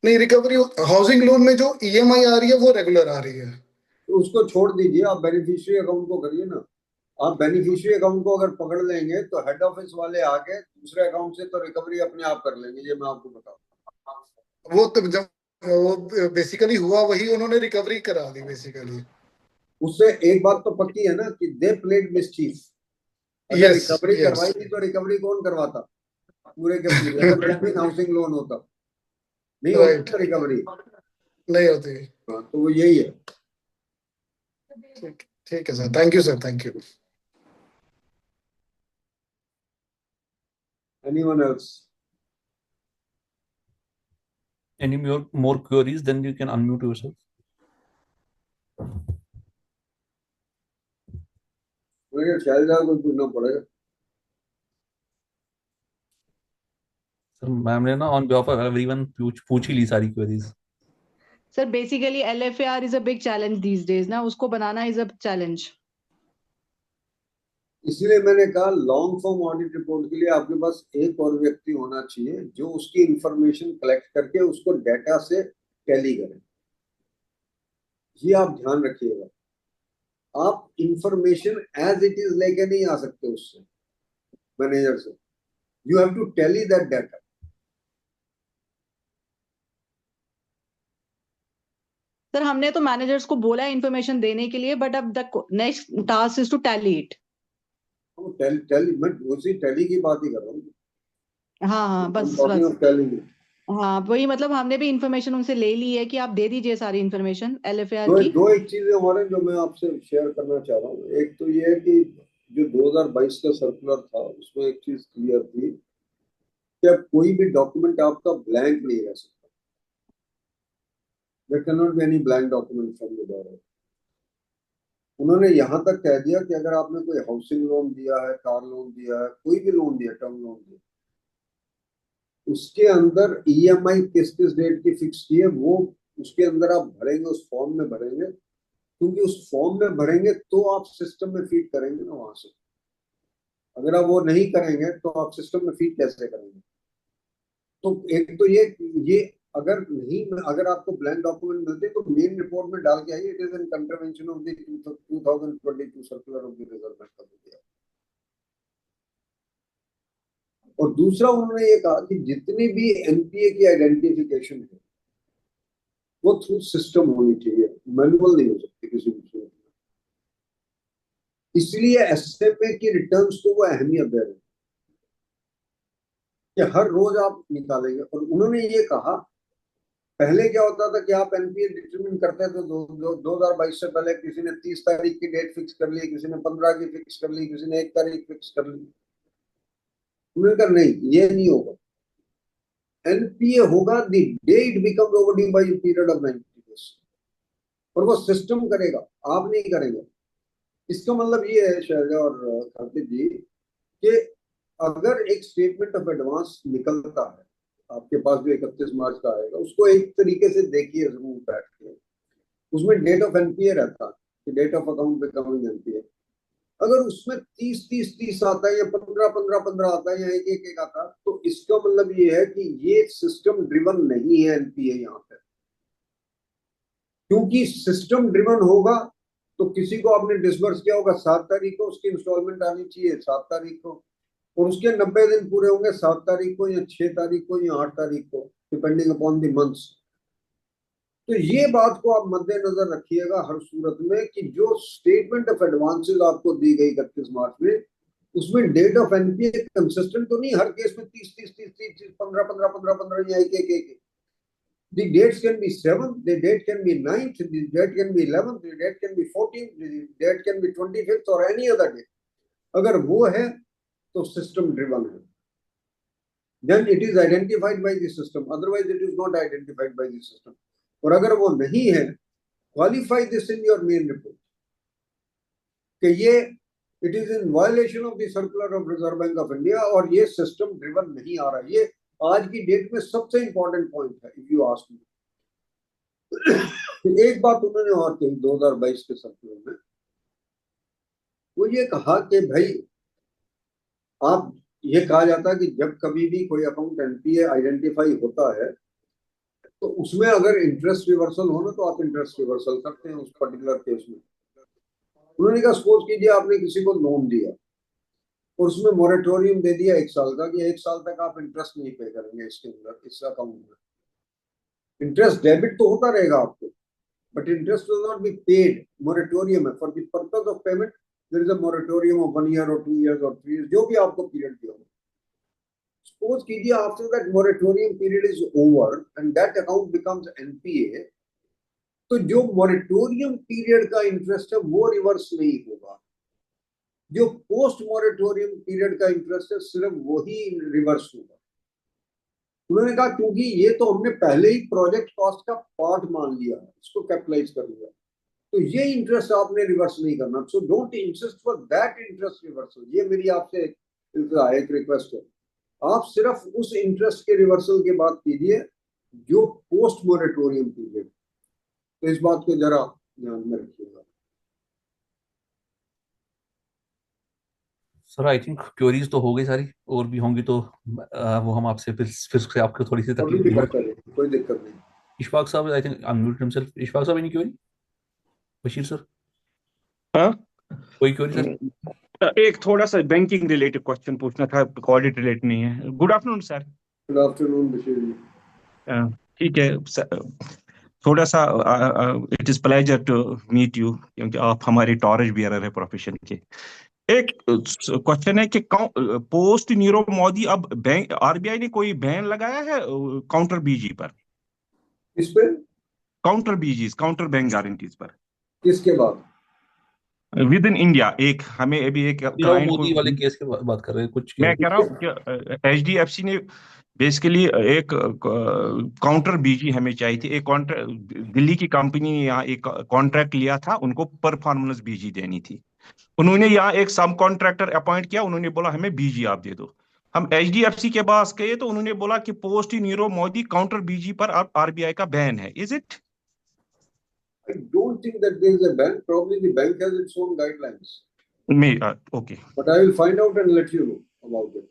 नहीं, रिकवरी हाउसिंग लोन में जो ईएमआई आ रही है वो रेगुलर आ रही है। तो उसको छोड़ दीजिए, आप बेनिफिशियरी अकाउंट को करिए ना। आप बेनिफिशियरी अकाउंट को अगर पकड़ लेंगे तो हेड ऑफिस वाले आके दूसरे अकाउंट से तो रिकवरी अपने आप कर लेंगे, ये मैं आपको बताऊं। वो तो जब वो बेसिकली हुआ वही, उन्होंने रिकवरी करा दी बेसिकली। उससे एक बात तो पक्की है ना कि दे प्लेड मिसचीफ। अगर यस रिकवरी यस, करवाई थी तो रिकवरी कौन करवाता पूरे के पूरे? अगर जेन्युइन हाउसिंग लोन होता, नहीं राइट, होती रिकवरी। नहीं होती। हाँ, तो वो यही है। ठीक, ठीक है sir, thank you sir, thank you. Anyone else? Any more queries? Then you can unmute yourself. मुझे शायद को पूछना पड़ेगा। सर मैम ने ना ऑन बिहाफ ऑफ एवरीवन पूछ ही ली सारी queries. Sir basically LFAR is a big challenge these days ना, उसको बनाना इज अ चैलेंज। इसलिए मैंने कहा लॉन्ग फॉर्म ऑडिट रिपोर्ट के लिए आपके पास एक और व्यक्ति होना चाहिए जो उसकी इंफॉर्मेशन कलेक्ट करके उसको डेटा से टैली करे। ये आप ध्यान रखिएगा, आप इंफॉर्मेशन एज इट इज लेके नहीं आ सकते उससे, मैनेजर से। You have to tally that data. Sir हमने तो मैनेजर्स को बोला है इन्फॉर्मेशन देने के लिए, बट अब the next task is to tally it. मैं उसी टैली की बात ही कर रहा हूँ। हाँ हाँ, बस टॉकिंग बस। Of tally. हाँ वही, मतलब हमने भी इन्फॉर्मेशन उनसे ले ली है कि आप दे दीजिए सारी इन्फॉर्मेशन LFAR की। दो एक चीजें हमारे जो मैं आपसे शेयर करना चाह रहा हूँ। एक तो ये है कि जो 2022 का सर्कुलर था उसमें एक चीज क्लियर थी कि अब कोई भी डॉक्यूमेंट आपका ब्लैंक नहीं रह सकता। There can not be any blank document from the borrower. उन्होंने यहाँ तक कह दिया कि अगर आपने कोई हाउसिंग लोन दिया है, कार लोन दिया है, कोई भी लोन दिया, टर्म लोन दिया, उसके अंदर ईएमआई किस किस डेट की फिक्स की है वो उसके अंदर आप भरेंगे, उस फॉर्म में भरेंगे। क्योंकि उस फॉर्म में भरेंगे तो आप सिस्टम में फीड करेंगे ना वहां से। अगर आप वो नहीं करेंगे तो आप सिस्टम में फीड कैसे करेंगे? तो एक तो ये अगर नहीं, अगर आपको ब्लैंक डॉक्यूमेंट मिलते तो मेन रिपोर्ट में डाल के आइए it is in contravention of the 2022 circular of the Reserve Bank of India. और दूसरा उन्होंने ये कहा कि जितनी भी एनपीए की आइडेंटिफिकेशन है वो थ्रू सिस्टम होनी चाहिए, मैनुअल नहीं हो सकती किसी भी सूरत में। इसलिए एसएमए की रिटर्न्स को वो अहमियत दे रहे हैं कि हर रोज आप निकालेंगे। और उन्होंने ये कहा, पहले क्या होता था कि आप एनपीए डिटरमिन करते थे 2022 से पहले किसी ने 30 तारीख की डेट फिक्स कर ली, किसी ने 15 की फिक्स कर ली, किसी ने 1 तारीख फिक्स कर ली। उन्होंने कहा नहीं, ये नहीं होगा। एनपीए होगा the day it becomes overdue by period of 90 days. और वो सिस्टम करेगा, आप नहीं करेंगे। इसका मतलब ये है शैलजा और कार्तिक जी कि अगर एक स्टेटमेंट ऑफ एडवांस निकलता है आपके पास जो 31 मार्च का आएगा, उसको एक तरीके से देखिए जरूर बैठ के। उसमें डेट ऑफ एनपीए रहता है कि date of account becoming NPA. अगर उसमें 30 आता है या 15 आता है या एक आता है, तो इसका मतलब ये है कि ये सिस्टम ड्रिवन नहीं है एनपीए यहाँ पे। क्योंकि सिस्टम ड्रिवन होगा तो किसी को आपने डिसबर्स किया होगा 7 तारीख को, उसकी इंस्टॉलमेंट आनी चाहिए 7 तारीख को, और उसके 90 दिन पूरे होंगे 7 तारीख को या 6 तारीख को या 8 तारीख को, डिपेंडिंग अपॉन द मंथ्स। तो ये बात को आप मद्देनजर रखिएगा हर सूरत में कि जो स्टेटमेंट ऑफ एडवांसेस आपको दी गई 31 मार्च में, उसमें डेट ऑफ एनपीए कंसिस्टेंट तो नहीं हर केस में 30 15 15 15 15 या एक। The dates can be 7th, the date can be 9th, the date can be 11th, the date can be 14th, the date can be 25th or any other day. अगर वो है तो system driven है, then it is identified by the system, otherwise it is not identified by the system. और अगर वो नहीं है, qualify this in your main report कि ये it is in violation of the circular of Reserve Bank of India और ये system driven नहीं आ रहा है। ये आज की डेट में सबसे इंपॉर्टेंट पॉइंट है इफ यू आस्क मी। एक बात उन्होंने और कही 2022 के सर्कुलर में, वो ये कहा कि भाई आप, ये कहा जाता है कि जब कभी भी कोई अकाउंट एनपीए आइडेंटिफाई होता है तो उसमें अगर इंटरेस्ट रिवर्सल हो ना तो आप इंटरेस्ट रिवर्सल करते हैं उस पर्टिकुलर केस में। उन्होंने कहा सपोज कीजिए आपने किसी को लोन दिया और उसमें मोरेटोरियम दे दिया 1 साल का कि 1 साल तक आप इंटरेस्ट नहीं पे करेंगे इसके अंदर, इस अकाउंट में। इंटरेस्ट डेबिट तो होता रहेगा आपको, but interest will not be paid. Moratorium है, for the purpose of payment there is a moratorium of 1 year और 2 ईयर्स और 3 ईयर्स, जो भी आपको पीरियड दिया हो। सपोज कीजिए after that moratorium period is over and that account becomes NPA, तो जो मोरेटोरियम पीरियड का इंटरेस्ट है वो रिवर्स नहीं होगा, जो पोस्ट मोरेटोरियम पीरियड का इंटरेस्ट है सिर्फ वही रिवर्स होगा। उन्होंने कहा क्योंकि ये तो हमने पहले ही प्रोजेक्ट कॉस्ट का पार्ट मान लिया है, इसको कैपिटलाइज कर लिया, तो ये इंटरेस्ट आपने रिवर्स नहीं करना। So don't insist for that interest reversal. ये मेरी आपसे एक रिक्वेस्ट है, आप सिर्फ उस इंटरेस्ट के रिवर्सल की बात कीजिए जो पोस्ट मोरेटोरियम पीरियड। तो इस बात को जरा ध्यान में रखिएगा। सर आई थिंक क्वेरीज तो हो गई सारी, और भी होंगी तो वो हम आपसे फिर से आपको थोड़ी सी अभी भी बात करें, कोई दिक्कत नहीं। इशफाक साहब I think unmute himself. Ishfaq साहब एनी क्वेरी? बशीर सर हाँ, कोई क्वेरी सर? एक थोड़ा सा बैंकिंग रिलेटेड क्वेश्चन पूछना था, ऑडिट रिलेटेड नहीं है। Good afternoon sir. Good afternoon Basheer ji. ठीक है, थोड़ा सा it is pleasure to meet you, क्योंकि आप हमारे टॉरेज बियरर है प्रोफेशन के। एक क्वेश्चन है कि पोस्ट नीरव मोदी अब बैंक आरबीआई ने कोई बैन लगाया है काउंटर बीजी पर? किस पे? Counter Bee Gees, counter bank guarantees पर। किसके बाद? विद इन इंडिया एक हमें अभी एक क्लाइंट मोदी वाले केस की बात कर रहे हैं कुछ? मैं कह रहा हूँ कि एचडीएफसी ने बेसिकली एक काउंटर बीजी हमें चाहिए थी। एक कॉन्ट्रैक्ट दिल्ली की कंपनी ने यहाँ एक कॉन्ट्रैक्ट लिया था, उनको परफॉर्मेंस बीजी देनी थी। उन्होंने यहाँ एक सब कॉन्ट्रैक्टर अपॉइंट किया, उन्होंने बोला हमें बीजी आप दे दो। हम एचडीएफसी के पास गए तो उन्होंने बोला कि पोस्ट नीरव मोदी काउंटर बीजी पर आरबीआई का बैन है। Is it? I don't think that there is a ban. Probably the bank has its own guidelines. Okay. But I will find out and let you know about it.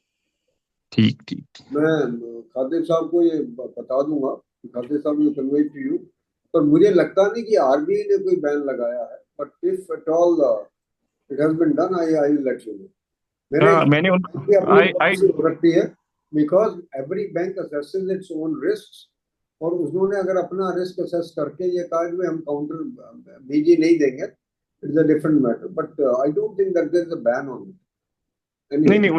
ठीक ठीक। मैं खातिर साहब को ये बता दूंगा, खातिर साहब ने कन्वे टू यू, पर मुझे लगता नहीं कि आरबीआई ने कोई बैन लगाया है, but if at all it has been done I will let you know. मैंने अपनी हो सकती है because every bank assesses its own risk, और उन्होंने अगर अपना रिस्क असेस करके ये कहा कि हम काउंटर बीजी नहीं देंगे, it's a different matter, but I don't think that there is a ban on it. नहीं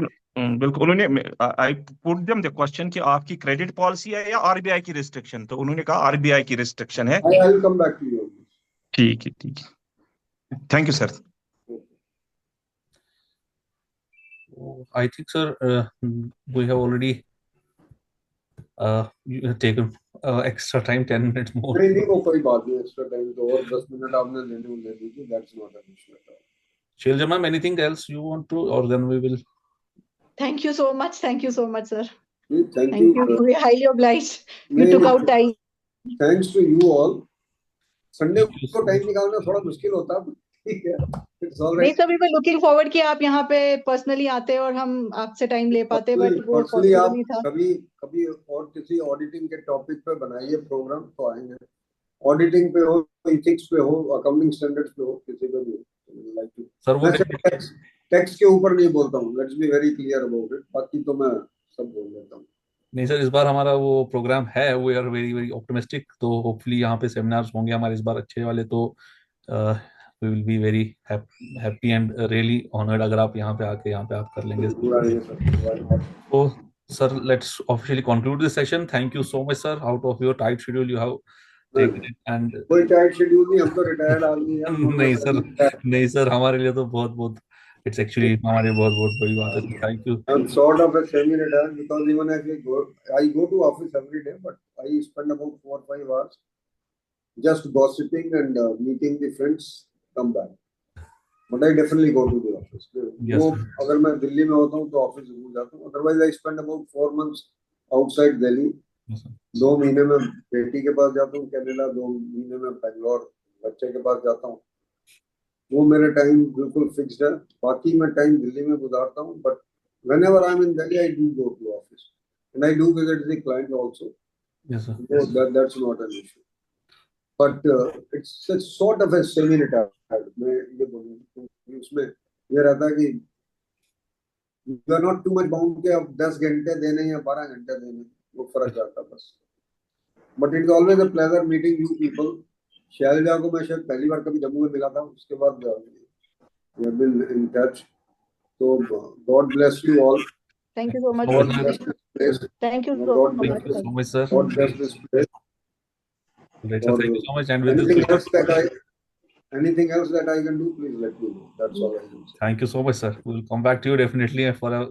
बिल्कुल। उन्होंने I put them the question कि आपकी क्रेडिट पॉलिसी है या आरबीआई की रिस्ट्रिक्शन, तो उन्होंने कहा आरबीआई की रिस्ट्रिक्शन है। I will come back to you. ठीक है ठीक है, thank you sir. I think, sir, we have already you have taken extra time, 10 minutes more. नहीं वो कोई बात नहीं, एक्स्ट्रा टाइम तो और 10 मिनट आपने ले लीजिए, that's not an issue at all. Shailja ma'am, anything else you want to, or then we will? Thank you so much, sir. Thank you. We are highly obliged. You took out time. Thanks to you all. Sunday को time निकालना थोड़ा मुश्किल होता है, ठीक है, it's all नहीं right. Sir, we were looking forward कि आप यहाँ पे पर्सनली आते और हम आपसे टाइम ले पाते, बट वो पर्सनली आप नहीं था। कभी और किसी ऑडिटिंग के टॉपिक पे बनाइए प्रोग्राम तो आएंगे। ऑडिटिंग पे हो, इथिक्स पे हो, अकाउंटिंग स्टैंडर्ड्स पे हो, किसी पे भी लाइक टू। सर वो मैं टैक्स के ऊपर नहीं बोलता हूँ, let's be very clear about it, बाकी तो मैं सब बोल देता हूँ। नहीं सर, इस बार हमारा वो प्रोग्राम है, we are very very optimistic, तो होपफुली यहाँ पे सेमिनार्स होंगे हमारे इस बार अच्छे वाले, तो we will be very happy and really honoured अगर आप यहाँ पे आके यहाँ पे आप कर लेंगे। तो sir let's officially conclude this session. Thank you so much sir, out of your tight schedule you have taken it and कोई टाइट शेड्यूल नहीं, हम तो रिटायर्ड आदमी हैं। नहीं सर हमारे लिए तो बहुत बहुत इट्स एक्चुअली हमारे बहुत बहुत बड़ी बात है। Thank you. I'm sort of a semi-retired because even if I go to office every day, but I spend about 4 or 5 hours just gossiping and meeting the friends, come back. But I definitely go to the office. Yes, वो अगर मैं दिल्ली में होता हूँ तो office जरूर जाता हूँ। Otherwise I spend about 4 months outside Delhi. yes, sir. 2 महीने में बेटी के पास जाता हूँ कनाडा, 2 महीने में बेंगलोर बच्चे के पास जाता हूँ। वो मेरा टाइम बिल्कुल फिक्स्ड है। बाकी मैं टाइम दिल्ली में गुजारता हूँ, but whenever I'm in Delhi, I do go to office and I do visit the client also. Yes, sir. So that's not an issue. But it's sort of a semi-retired. मैं ये बोलूँगा कि उसमें ये रहता है कि you are not too much bound कि अब 10 घंटे देने या 12 घंटे देने, वो फर्क आता है बस। But it's always a pleasure meeting you people. Selja को मैं शायद पहली बार कभी जम्मू में मिला था, उसके बाद we have been in touch. So God bless you all. Thank you so much. God bless this place. Thank you so God much. Thank you so much, sir. God bless this place. Right, sir. Thank you so much. And with Anything this, else that I can do, please let me know. That's all I can say. thank you so much, sir. We'll come back to you definitely for a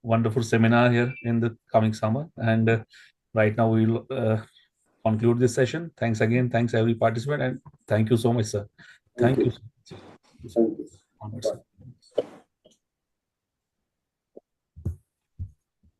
wonderful seminar here in the coming summer. And right now we'll conclude this session. Thanks again. Thanks every participant, and thank you so much, sir. Thank you. Thank you. Onwards. Bye.